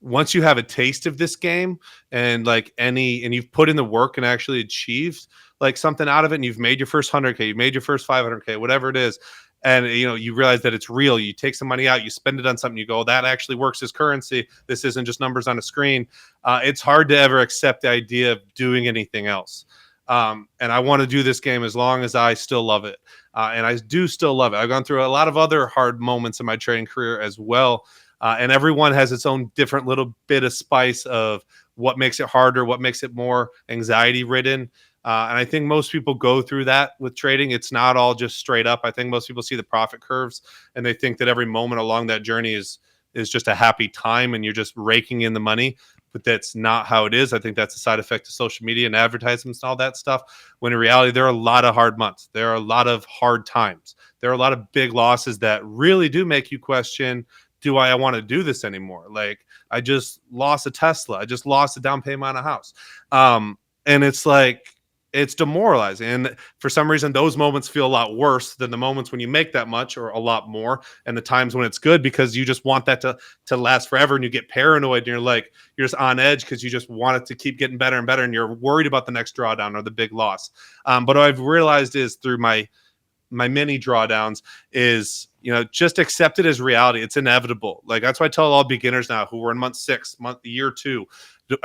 Speaker 2: once you have a taste of this game and you've put in the work and actually achieved like something out of it, and you've made your first 100K, you made your first 500K, whatever it is, and you realize that it's real, you take some money out, you spend it on something, you go, that actually works as currency, this isn't just numbers on a screen. It's hard to ever accept the idea of doing anything else. And I want to do this game as long as I still love it. And I do still love it. I've gone through a lot of other hard moments in my trading career as well. And everyone has its own different little bit of spice of what makes it harder, what makes it more anxiety ridden. And I think most people go through that with trading. It's not all just straight up. I think most people see the profit curves and they think that every moment along that journey is just a happy time and you're just raking in the money. But that's not how it is. I think that's a side effect of social media and advertisements and all that stuff. When in reality, there are a lot of hard months. There are a lot of hard times. There are a lot of big losses that really do make you question, do I want to do this anymore? Like, I just lost a Tesla. I just lost a down payment on a house. And it's like, it's demoralizing. And for some reason, those moments feel a lot worse than the moments when you make that much or a lot more. And the times when it's good, because you just want that to last forever. And you get paranoid and you're just on edge because you just want it to keep getting better and better. And you're worried about the next drawdown or the big loss. But what I've realized is through my mini drawdowns is, just accept it as reality. It's inevitable. Like, that's why I tell all beginners now who are in month 6, year 2, it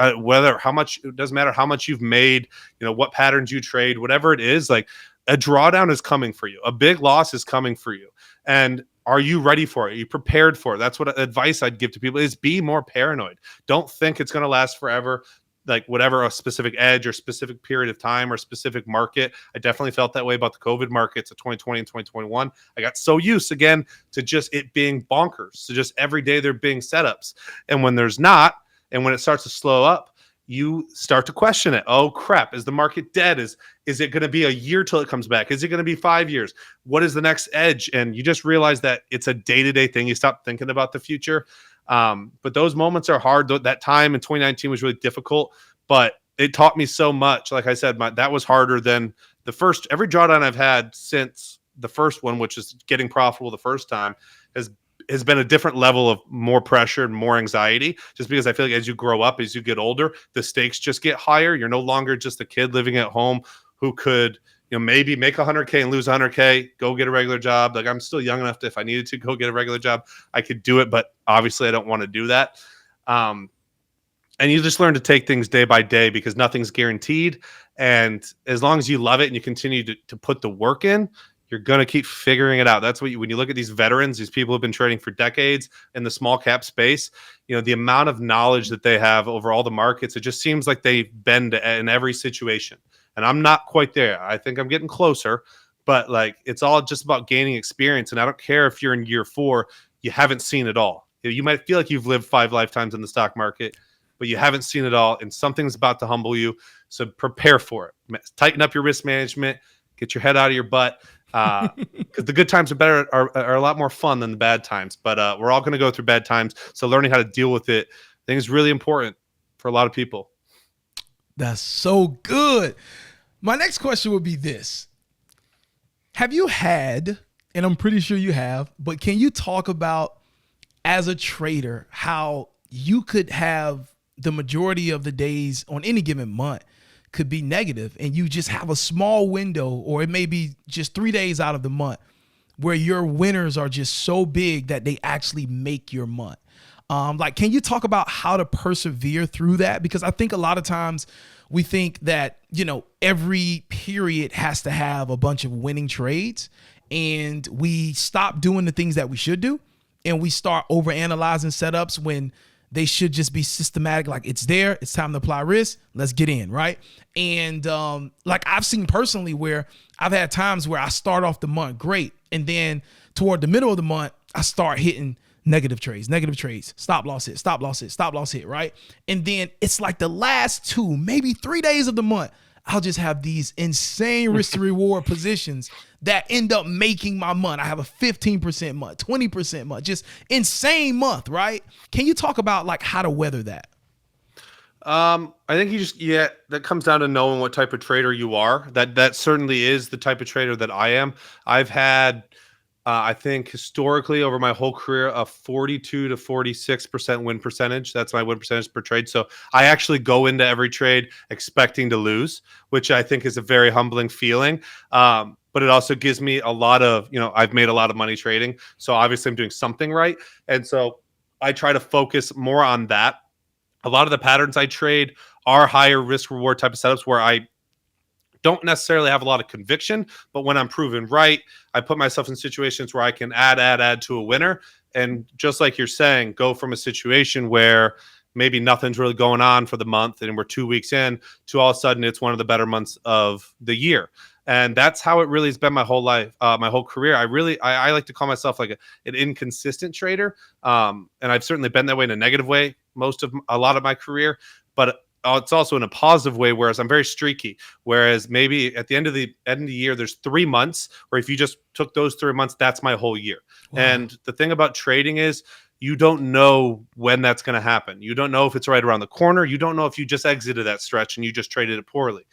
Speaker 2: doesn't matter how much you've made, what patterns you trade, whatever it is, like, a drawdown is coming for you. A big loss is coming for you. And are you ready for it? Are you prepared for it? That's what advice I'd give to people is be more paranoid. Don't think it's going to last forever. Like, whatever a specific edge or specific period of time or specific market. I definitely felt that way about the COVID markets of 2020 and 2021. I got so used again to just it being bonkers. So just every day there being setups. And when there's not, and when it starts to slow up, you start to question it. Oh crap, is the market dead? Is it going to be a year till it comes back? Is it going to be 5 years? What is the next edge? And you just realize that it's a day-to-day thing. You stop thinking about the future. But those moments are hard. That time in 2019 was really difficult, but it taught me so much. Like I said, that was harder than every drawdown I've had since the first one, which is getting profitable the first time, has been a different level of more pressure and more anxiety, just because I feel like as you grow up, as you get older, the stakes just get higher. You're no longer just a kid living at home who could, maybe make 100K and lose 100K, go get a regular job. Like, I'm still young enough to, if I needed to go get a regular job, I could do it. But obviously I don't want to do that. And you just learn to take things day by day because nothing's guaranteed. And as long as you love it and you continue to put the work in, you're going to keep figuring it out. That's what when you look at these veterans, these people who've been trading for decades in the small cap space, the amount of knowledge that they have over all the markets, it just seems like they've been in every situation. And I'm not quite there. I think I'm getting closer, but like, it's all just about gaining experience. And I don't care if you're in year 4, you haven't seen it all. You might feel like you've lived 5 lifetimes in the stock market, but you haven't seen it all. And something's about to humble you. So prepare for it. Tighten up your risk management, get your head out of your butt. Because the good times are a lot more fun than the bad times, but we're all going to go through bad times. So learning how to deal with it, I think, is really important for a lot of people.
Speaker 1: That's so good. My next question would be this. Have you had, and I'm pretty sure you have, but can you talk about, as a trader, how you could have the majority of the days on any given month could be negative, and you just have a small window, or it may be just 3 days out of the month where your winners are just so big that they actually make your month? Can you talk about how to persevere through that? Because I think a lot of times we think that, every period has to have a bunch of winning trades, and we stop doing the things that we should do, and we start overanalyzing setups when they should just be systematic. Like, it's there, it's time to apply risk, let's get in, right? And I've seen personally where I've had times where I start off the month great, and then toward the middle of the month, I start hitting negative trades, stop loss hit, right? And then it's like the last 2, maybe 3 days of the month, I'll just have these insane risk to reward positions that end up making my month. I have a 15% month, 20% month, just insane month, right? Can you talk about like how to weather that?
Speaker 2: I think that comes down to knowing what type of trader you are. That certainly is the type of trader that I am. I've had, I think historically over my whole career, a 42 to 46% win percentage. That's my win percentage per trade. So I actually go into every trade expecting to lose, which I think is a very humbling feeling. But it also gives me a lot of, I've made a lot of money trading. So obviously I'm doing something right. And so I try to focus more on that. A lot of the patterns I trade are higher risk reward type of setups where I don't necessarily have a lot of conviction, but when I'm proven right, I put myself in situations where I can add to a winner. And just like you're saying, go from a situation where maybe nothing's really going on for the month and we're 2 weeks in to all of a sudden it's one of the better months of the year. And that's how it really has been my whole life, my whole career. I like to call myself like an inconsistent trader. And I've certainly been that way in a negative way a lot of my career, but it's also in a positive way, whereas I'm very streaky. Whereas maybe at the end of the year, there's 3 months where if you just took those 3 months, that's my whole year. Wow. And the thing about trading is you don't know when that's going to happen. You don't know if it's right around the corner. You don't know if you just exited that stretch and you just traded it poorly.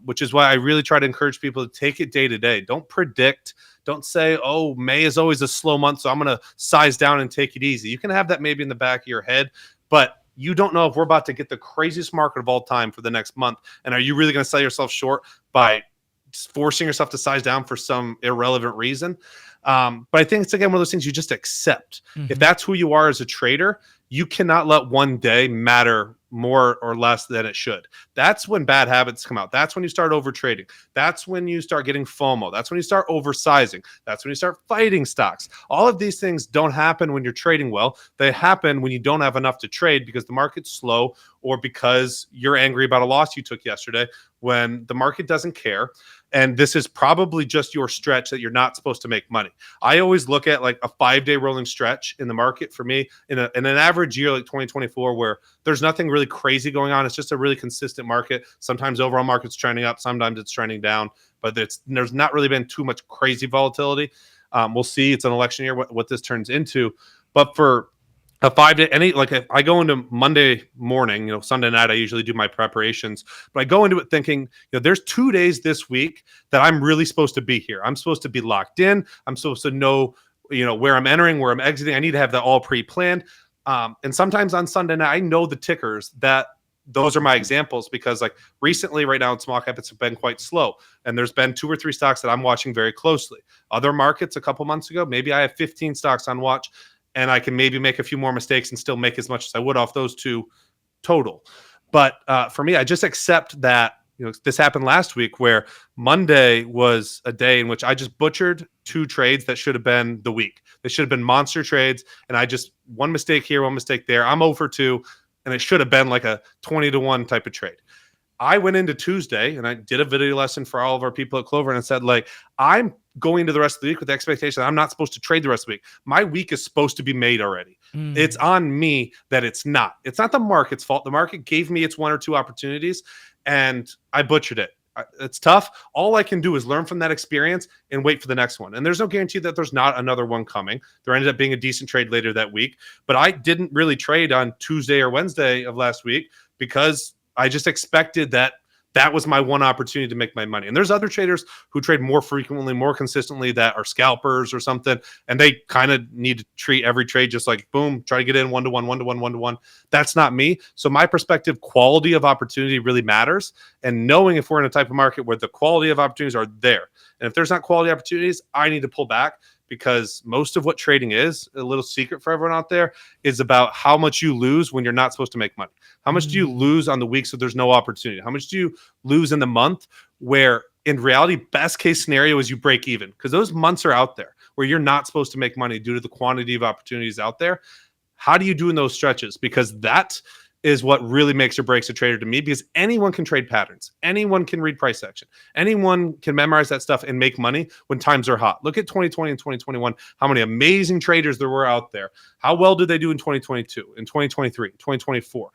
Speaker 2: Which is why I really try to encourage people to take it day to day. Don't predict. Don't say, oh, May is always a slow month, so I'm going to size down and take it easy. You can have that maybe in the back of your head, but you don't know if we're about to get the craziest market of all time for the next month. And are you really going to sell yourself short by forcing yourself to size down for some irrelevant reason? But I think it's, again, one of those things you just accept. If that's who you are as a trader, you cannot let one day matter more or less than it should. That's when bad habits come out. That's when you start over trading. That's when you start getting FOMO. That's when you start oversizing. That's when you start fighting stocks. All of these things don't happen when you're trading well. They happen when you don't have enough to trade because the market's slow or because you're angry about a loss you took yesterday when the market doesn't care. And this is probably just your stretch that you're not supposed to make money. I always look at like a 5-day rolling stretch in the market for me in an average year like 2024 where there's nothing really crazy going on. It's just a really consistent market. Sometimes overall market's trending up, sometimes it's trending down, but there's not really been too much crazy volatility. We'll see. It's an election year what this turns into. But for a 5-day, if I go into Monday morning, Sunday night, I usually do my preparations, but I go into it thinking, there's 2 days this week that I'm really supposed to be here. I'm supposed to be locked in. I'm supposed to know, where I'm entering, where I'm exiting. I need to have that all pre-planned. And sometimes on Sunday night, I know the tickers that those are my examples because like recently right now in small cap, it's been quite slow. And there's been 2 or 3 stocks that I'm watching very closely. Other markets a couple months ago, maybe I have 15 stocks on watch and I can maybe make a few more mistakes and still make as much as I would off those 2 total. But for me, I just accept that, this happened last week where Monday was a day in which I just butchered 2 trades that should have been the week. They should have been monster trades. And I just, one mistake here, one mistake there. I'm 0 for 2, and it should have been like a 20-1 type of trade. I went into Tuesday and I did a video lesson for all of our people at Clover and I said, I'm going to the rest of the week with the expectation that I'm not supposed to trade the rest of the week. My week is supposed to be made already. It's on me that it's not. It's not the market's fault. The market gave me its 1 or 2 opportunities and I butchered it. It's tough. All I can do is learn from that experience and wait for the next one. And there's no guarantee that there's not another one coming. There ended up being a decent trade later that week, but I didn't really trade on Tuesday or Wednesday of last week because I just expected that was my one opportunity to make my money. And there's other traders who trade more frequently, more consistently that are scalpers or something. And they kind of need to treat every trade just like, boom, try to get in 1-to-1, 1-to-1, 1-to-1. That's not me. So my perspective, quality of opportunity really matters. And knowing if we're in a type of market where the quality of opportunities are there. And if there's not quality opportunities, I need to pull back. Because most of what trading is, a little secret for everyone out there, is about how much you lose when you're not supposed to make money. How much do you lose on the weeks where there's no opportunity? How much do you lose in the month where in reality, best case scenario is you break even? Because those months are out there where you're not supposed to make money due to the quantity of opportunities out there. How do you do in those stretches? Because that is what really makes or breaks a trader to me, because anyone can trade patterns. Anyone can read price action. Anyone can memorize that stuff and make money when times are hot. Look at 2020 and 2021, how many amazing traders there were out there. How well did they do in 2022, in 2023, 2024?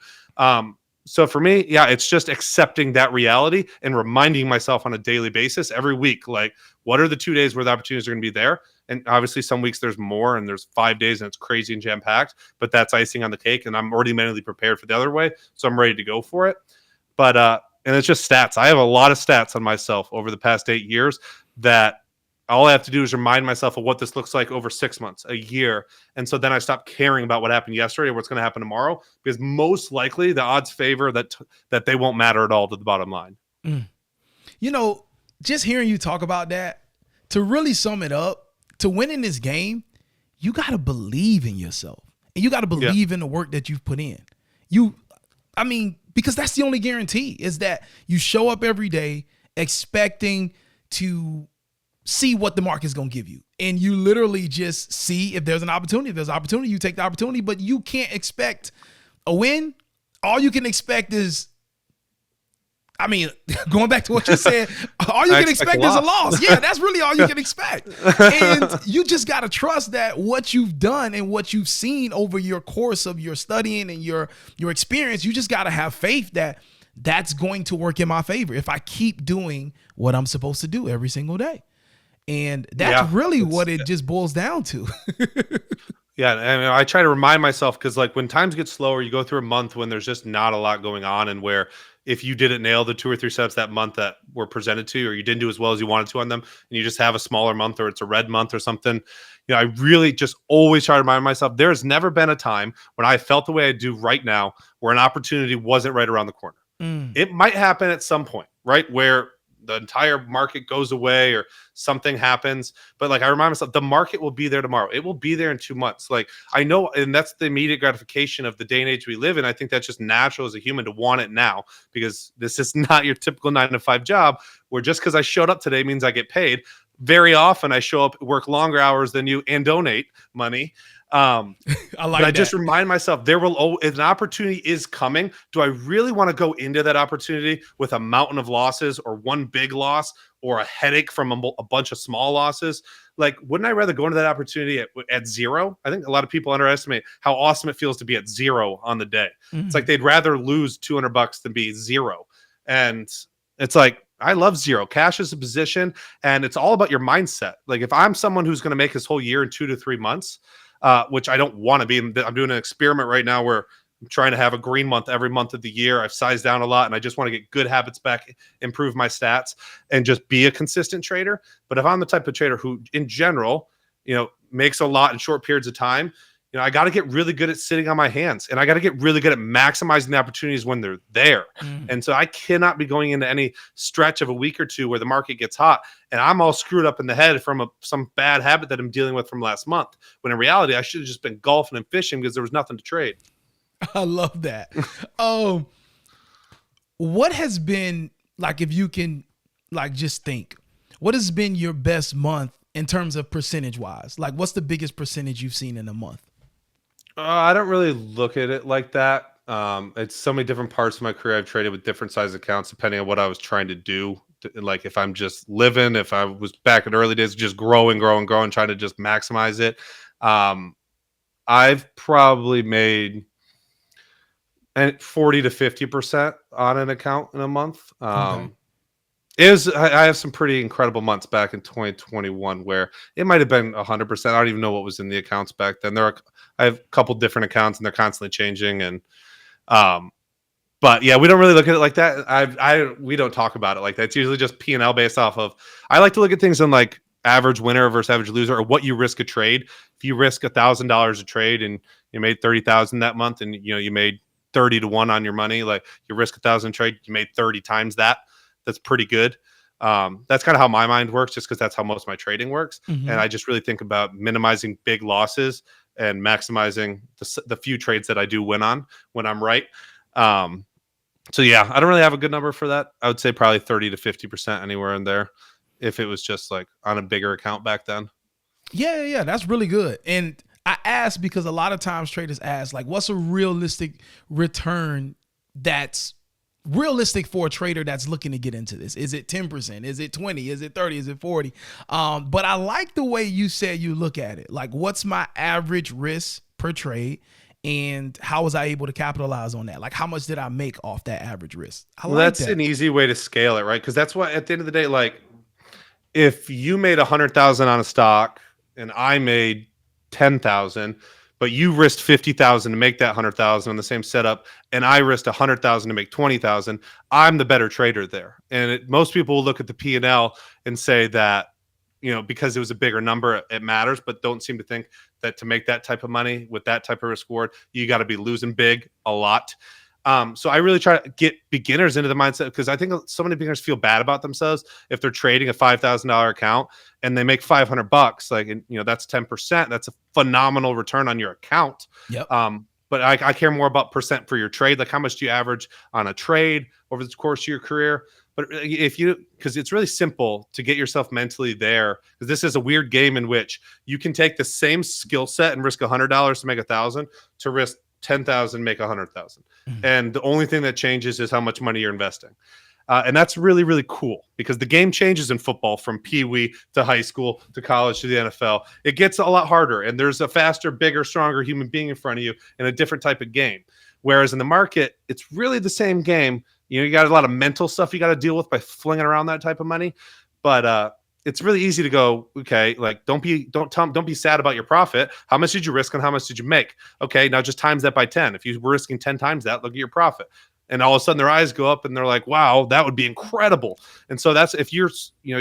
Speaker 2: So for me, yeah, it's just accepting that reality and reminding myself on a daily basis every week, like, what are the 2 days where the opportunities are going to be there? And obviously some weeks there's more and there's 5 days and it's crazy and jam packed, but that's icing on the cake. And I'm already mentally prepared for the other way. So I'm ready to go for it. But, and it's just stats. I have a lot of stats on myself over the past 8 years that all I have to do is remind myself of what this looks like over 6 months, a year. And so then I stop caring about what happened yesterday or what's going to happen tomorrow, because most likely the odds favor that they won't matter at all to the bottom line.
Speaker 1: You know, just hearing you talk about that, to really sum it up, to win in this game, you got to believe in yourself and you got to believe in the work that you've put in. Because that's the only guarantee, is that you show up every day expecting to see what the market's going to give you. And you literally just see if there's an opportunity. If there's an opportunity, you take the opportunity, but you can't expect a win. All you can expect is, going back to what you said, all you can expect is a loss. Yeah, that's really all you can expect. And you just got to trust that what you've done and what you've seen over your course of your studying and your experience, you just got to have faith that that's going to work in my favor if I keep doing what I'm supposed to do every single day. And that's really what it just boils down to.
Speaker 2: Yeah, and I try to remind myself, because like when times get slower, you go through a month when there's just not a lot going on, and where if you didn't nail the 2 or 3 sets that month that were presented to you, or you didn't do as well as you wanted to on them, and you just have a smaller month or it's a red month or something, I really just always try to remind myself there has never been a time when I felt the way I do right now where an opportunity wasn't right around the corner. It might happen at some point, right, where the entire market goes away or something happens. But like, I remind myself, the market will be there tomorrow. It will be there in 2 months. Like, I know, and that's the immediate gratification of the day and age we live in. I think that's just natural as a human to want it now, because this is not your typical 9-to-5 job where just because I showed up today means I get paid. Very often I show up, work longer hours than you, and donate money. I just remind myself if an opportunity is coming, do I really want to go into that opportunity with a mountain of losses or one big loss or a headache from a bunch of small losses? Like, wouldn't I rather go into that opportunity at zero? I think a lot of people underestimate how awesome it feels to be at zero on the day. It's like they'd rather lose $200 than be zero. And it's like, I love zero. Cash is a position, and it's all about your mindset. Like, if I'm someone who's going to make his whole year in 2 to 3 months, which I don't want to be. I'm doing an experiment right now where I'm trying to have a green month every month of the year. I've sized down a lot, and I just want to get good habits back, improve my stats, and just be a consistent trader. But if I'm the type of trader who, in general, makes a lot in short periods of time, I got to get really good at sitting on my hands, and I got to get really good at maximizing the opportunities when they're there. And so I cannot be going into any stretch of a week or two where the market gets hot and I'm all screwed up in the head from some bad habit that I'm dealing with from last month, when in reality I should have just been golfing and fishing because there was nothing to trade.
Speaker 1: I love that. What has been, like, if you can, like, just think, what has been your best month in terms of percentage wise? Like, what's the biggest percentage you've seen in a month?
Speaker 2: I don't really look at it like that. It's so many different parts of my career. I've traded with different size accounts depending on what I was trying to do. Like, if I'm just living, if I was back in early days, just growing, trying to just maximize it. I've probably made 40 to 50% on an account in a month. Okay. I have some pretty incredible months back in 2021 where it might have been 100%. I don't even know what was in the accounts back then. I have a couple different accounts and they're constantly changing. And, but yeah, we don't really look at it like that. We don't talk about it like that. It's usually just P&L based off of, I like to look at things in like average winner versus average loser, or what you risk a trade. If you risk $1,000 a trade and you made 30,000 that month, and you made 30 to 1 on your money, like you risk 1,000 trade, you made 30 times that. That's pretty good. That's kind of how my mind works, just because that's how most of my trading works. And I just really think about minimizing big losses and maximizing the few trades that I do win on when I'm right. So yeah, I don't really have a good number for that. I would say probably 30 to 50%, anywhere in there, if it was just like on a bigger account back then. Yeah,
Speaker 1: that's really good. And I ask because a lot of times traders ask, like, what's a realistic return that's realistic for a trader that's looking to get into this? Is it 10%? Is it 20? Is it 30? Is it 40? But I like the way you said you look at it. Like, what's my average risk per trade? and how was I able to capitalize on that? Like, how much did I make off that average risk? I
Speaker 2: Well,
Speaker 1: like
Speaker 2: that's
Speaker 1: that.
Speaker 2: an easy way to scale it, right? Because that's what at the end of the day, like if you made 100,000 on a stock and I made 10,000, but you risked 50,000 to make that 100,000 on the same setup, and I risked 100,000 to make 20,000, I'm the better trader there. And most people will look at the P&L and say that, because it was a bigger number, it matters, but don't seem to think that to make that type of money with that type of risk reward, you got to be losing big a lot. So I really try to get beginners into the mindset, because I think so many beginners feel bad about themselves if they're trading a $5,000 account and they make $500. Like, that's 10%. That's a phenomenal return on your account.
Speaker 1: Yep.
Speaker 2: But I care more about percent for your trade. Like, how much do you average on a trade over the course of your career? But because it's really simple to get yourself mentally there, because this is a weird game in which you can take the same skill set and risk $100 to make 1,000 to risk 10,000, make 100,000. And the only thing that changes is how much money you're investing. And that's really, really cool, because the game changes in football from Pee-wee to high school to college to the NFL. It gets a lot harder, and there's a faster, bigger, stronger human being in front of you in a different type of game. Whereas in the market, it's really the same game. You got a lot of mental stuff you got to deal with by flinging around that type of money. But it's really easy to go, okay, like don't be sad about your profit. How much did you risk and how much did you make? Okay, now just times that by 10. If you were risking 10 times that, look at your profit. And all of a sudden their eyes go up and they're like, wow, that would be incredible. And so that's, if you're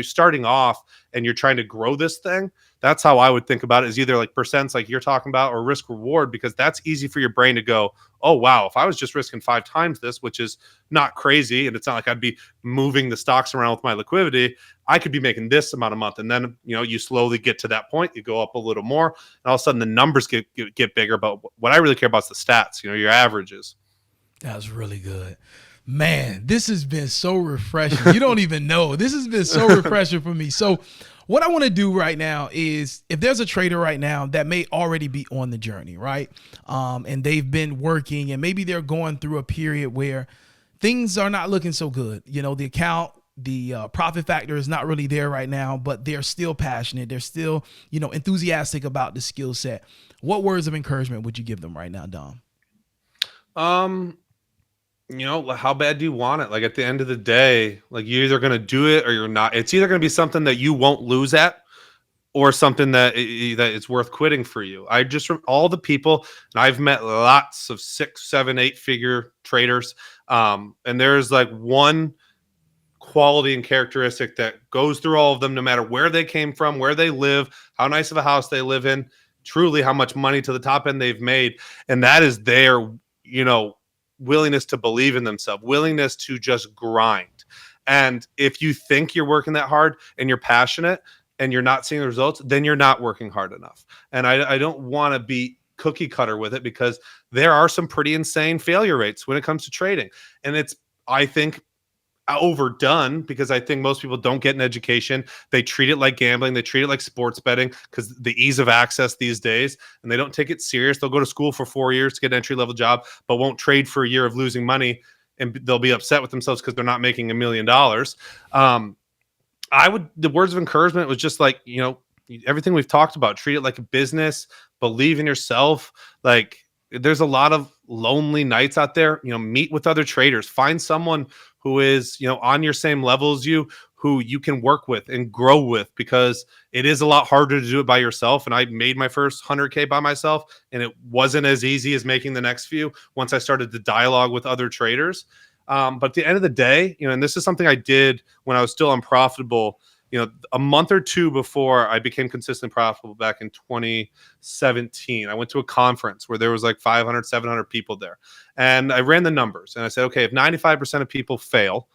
Speaker 2: starting off and you're trying to grow this thing, that's how I would think about it, is either like percents like you're talking about, or risk reward, because that's easy for your brain to go, oh, wow, if I was just risking 5 times this, which is not crazy, and it's not like I'd be moving the stocks around with my liquidity, I could be making this amount a month. And then, you slowly get to that point, you go up a little more, and all of a sudden the numbers get bigger. But what I really care about is the stats, your averages.
Speaker 1: That was really good. Man, this has been so refreshing. You don't even know. This has been so refreshing for me. So what I want to do right now is, if there's a trader right now that may already be on the journey, right? And they've been working, and maybe they're going through a period where things are not looking so good. The account, the profit factor is not really there right now, but they're still passionate. They're still, enthusiastic about the skill set. What words of encouragement would you give them right now, Dom?
Speaker 2: How bad do you want it? Like, at the end of the day, like, you're either going to do it or you're not. It's either going to be something that you won't lose at, or something that it's worth quitting for you. I just, from all the people, and I've met lots of 6, 7, 8 figure traders. And there's like one quality and characteristic that goes through all of them, no matter where they came from, where they live, how nice of a house they live in, truly how much money to the top end they've made. And that is their, willingness to believe in themselves, willingness to just grind. And if you think you're working that hard and you're passionate and you're not seeing the results, then you're not working hard enough. And I don't want to be cookie cutter with it, because there are some pretty insane failure rates when it comes to trading. And it's, I think, overdone, because I think most people don't get an education. They treat it like gambling. They treat it like sports betting, because the ease of access these days, and they don't take it serious. They'll go to school for 4 years to get an entry-level job, but won't trade for a year of losing money, and they'll be upset with themselves because they're not making $1 million. The words of encouragement was just like, everything we've talked about, treat it like a business, believe in yourself. Like, there's a lot of lonely nights out there. Meet with other traders, find someone who is, on your same level as you, who you can work with and grow with, because it is a lot harder to do it by yourself. And I made my first 100K by myself, and it wasn't as easy as making the next few once I started to dialogue with other traders. But at the end of the day, and this is something I did when I was still unprofitable, a month or two before I became consistently profitable back in 2017, I went to a conference where there was like 500, 700 people there. And I ran the numbers and I said, okay, if 95% of people fail,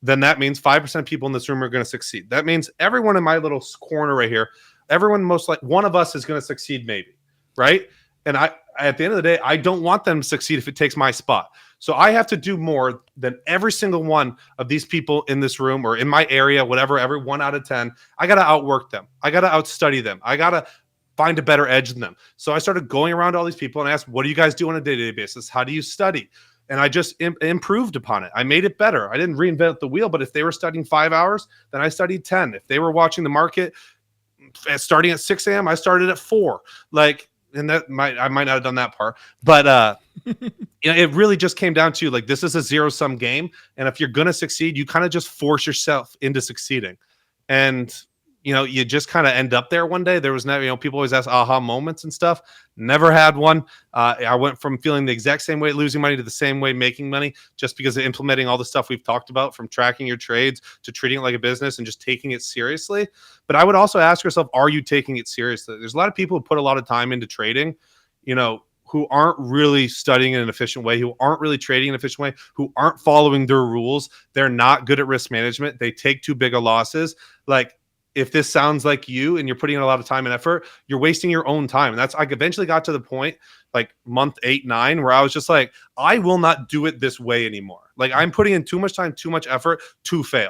Speaker 2: then that means 5% of people in this room are going to succeed. That means everyone in my little corner right here, everyone, most like one of us is going to succeed maybe, right? And at the end of the day, I don't want them to succeed if it takes my spot. So I have to do more than every single one of these people in this room or in my area, whatever, every 1 out of 10. I got to outwork them. I got to outstudy them. I got to find a better edge than them. So I started going around all these people and asked, what do you guys do on a day-to-day basis? How do you study? And I just improved upon it. I made it better. I didn't reinvent the wheel, but if they were studying 5 hours, then I studied 10. If they were watching the market starting at 6 a.m., I started at 4. and I might not have done that part, but it really just came down to, like, this is a zero-sum game, and if you're gonna succeed, you kind of just force yourself into succeeding, and you just kind of end up there one day. There was never, people always ask aha moments and stuff. Never had one. I went from feeling the exact same way losing money to the same way making money, just because of implementing all the stuff we've talked about, from tracking your trades to treating it like a business and just taking it seriously. But I would also ask yourself, are you taking it seriously? There's a lot of people who put a lot of time into trading, who aren't really studying in an efficient way, who aren't really trading in an efficient way, who aren't following their rules. They're not good at risk management. They take too big of losses. Like, if this sounds like you and you're putting in a lot of time and effort, you're wasting your own time. And I eventually got to the point, like month 8, 9, where I was just like, I will not do it this way anymore. Like, I'm putting in too much time, too much effort to fail.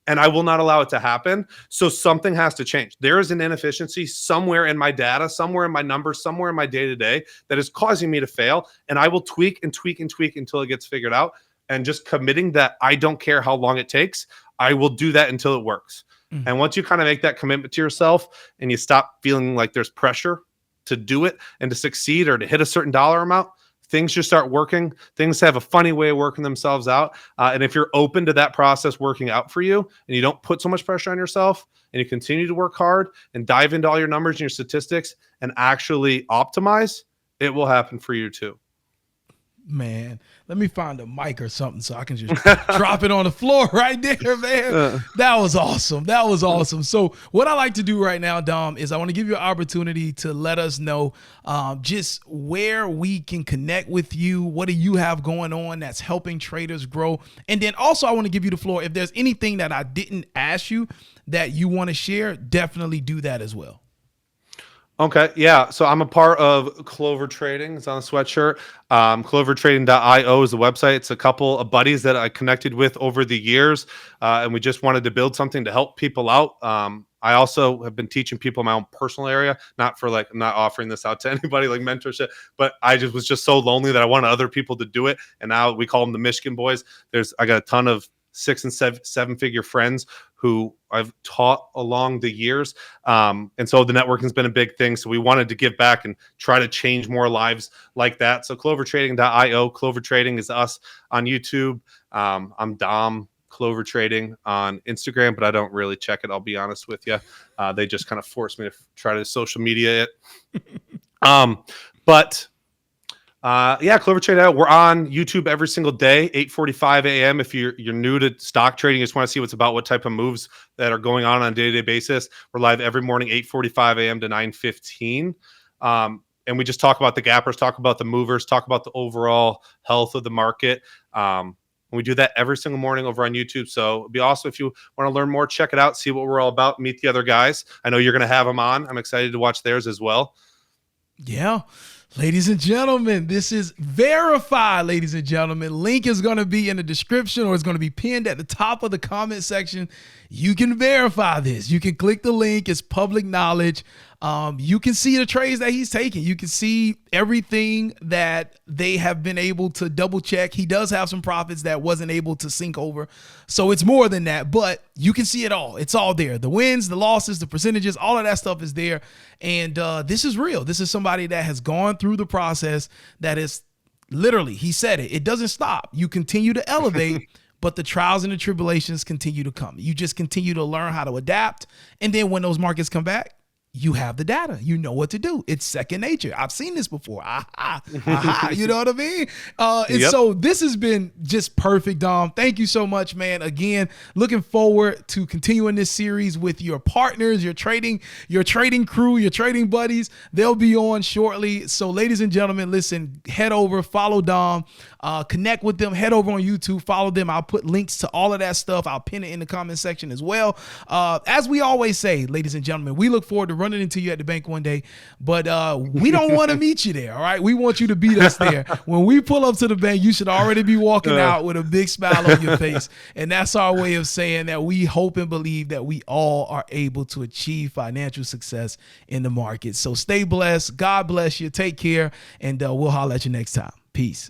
Speaker 2: And I will not allow it to happen. So something has to change. There is an inefficiency somewhere in my data, somewhere in my numbers, somewhere in my day-to-day that is causing me to fail. And I will tweak and tweak and tweak until it gets figured out. And just committing that I don't care how long it takes, I will do that until it works. And once you kind of make that commitment to yourself and you stop feeling like there's pressure to do it and to succeed or to hit a certain dollar amount, things just start working. Things have a funny way of working themselves out. And if you're open to that process working out for you and you don't put so much pressure on yourself and you continue to work hard and dive into all your numbers and your statistics and actually optimize, it will happen for you too.
Speaker 1: Man, let me find a mic or something so I can just drop it on the floor right there, man. That was awesome. That was awesome. So what I like to do right now, Dom, is I want to give you an opportunity to let us know just where we can connect with you. What do you have going on that's helping traders grow? And then also I want to give you the floor. If there's anything that I didn't ask you that you want to share, definitely do that as well.
Speaker 2: Okay. Yeah. So I'm a part of Clover Trading. It's on a sweatshirt. Clovertrading.io is the website. It's a couple of buddies that I connected with over the years. And we just wanted to build something to help people out. I also have been teaching people in my own personal area, I'm not offering this out to anybody like mentorship, but I was just so lonely that I wanted other people to do it. And now we call them the Michigan boys. I got a ton of 6 and 7 figure friends who I've taught along the years. And so the networking has been a big thing. So we wanted to give back and try to change more lives like that. So clovertrading.io, Clover Trading is us on YouTube. I'm Dom Clover Trading on Instagram, but I don't really check it. I'll be honest with you. They just kind of forced me to try to social media it. Clover Trading. We're on YouTube every single day, 8:45 a.m. If you're new to stock trading, you just want to see what's about, what type of moves that are going on a day-to-day basis. We're live every morning, 8:45 a.m. to 9:15. And we just talk about the gappers, talk about the movers, talk about the overall health of the market. And we do that every single morning over on YouTube. So it'd be awesome if you want to learn more, check it out, see what we're all about, meet the other guys. I know you're going to have them on. I'm excited to watch theirs as well.
Speaker 1: Yeah. Ladies and gentlemen, this is Verify, ladies and gentlemen. Link is going to be in the description, or it's going to be pinned at the top of the comment section. You can verify this. You can click the link. It's public knowledge. You can see the trades that he's taking. You can see everything that they have been able to double check. He does have some profits that wasn't able to sync over. So it's more than that, but you can see it all. It's all there. The wins, the losses, the percentages, all of that stuff is there. And this is real. This is somebody that has gone through the process that is literally, he said it doesn't stop. You continue to elevate, but the trials and the tribulations continue to come. You just continue to learn how to adapt. And then when those markets come back, you have the data. You know what to do. It's second nature. I've seen this before. You know what I mean? So this has been just perfect, Dom. Thank you so much, man. Again, looking forward to continuing this series with your partners, your trading crew, your trading buddies. They'll be on shortly. So ladies and gentlemen, listen, head over, follow Dom, connect with them, head over on YouTube, follow them. I'll put links to all of that stuff. I'll pin it in the comment section as well. As we always say, ladies and gentlemen, we look forward to running into you at the bank one day, but we don't want to meet you there. All right. We want you to beat us there. When we pull up to the bank, you should already be walking out with a big smile on your face. And that's our way of saying that we hope and believe that we all are able to achieve financial success in the market. So stay blessed. God bless you. Take care. And we'll holler at you next time. Peace.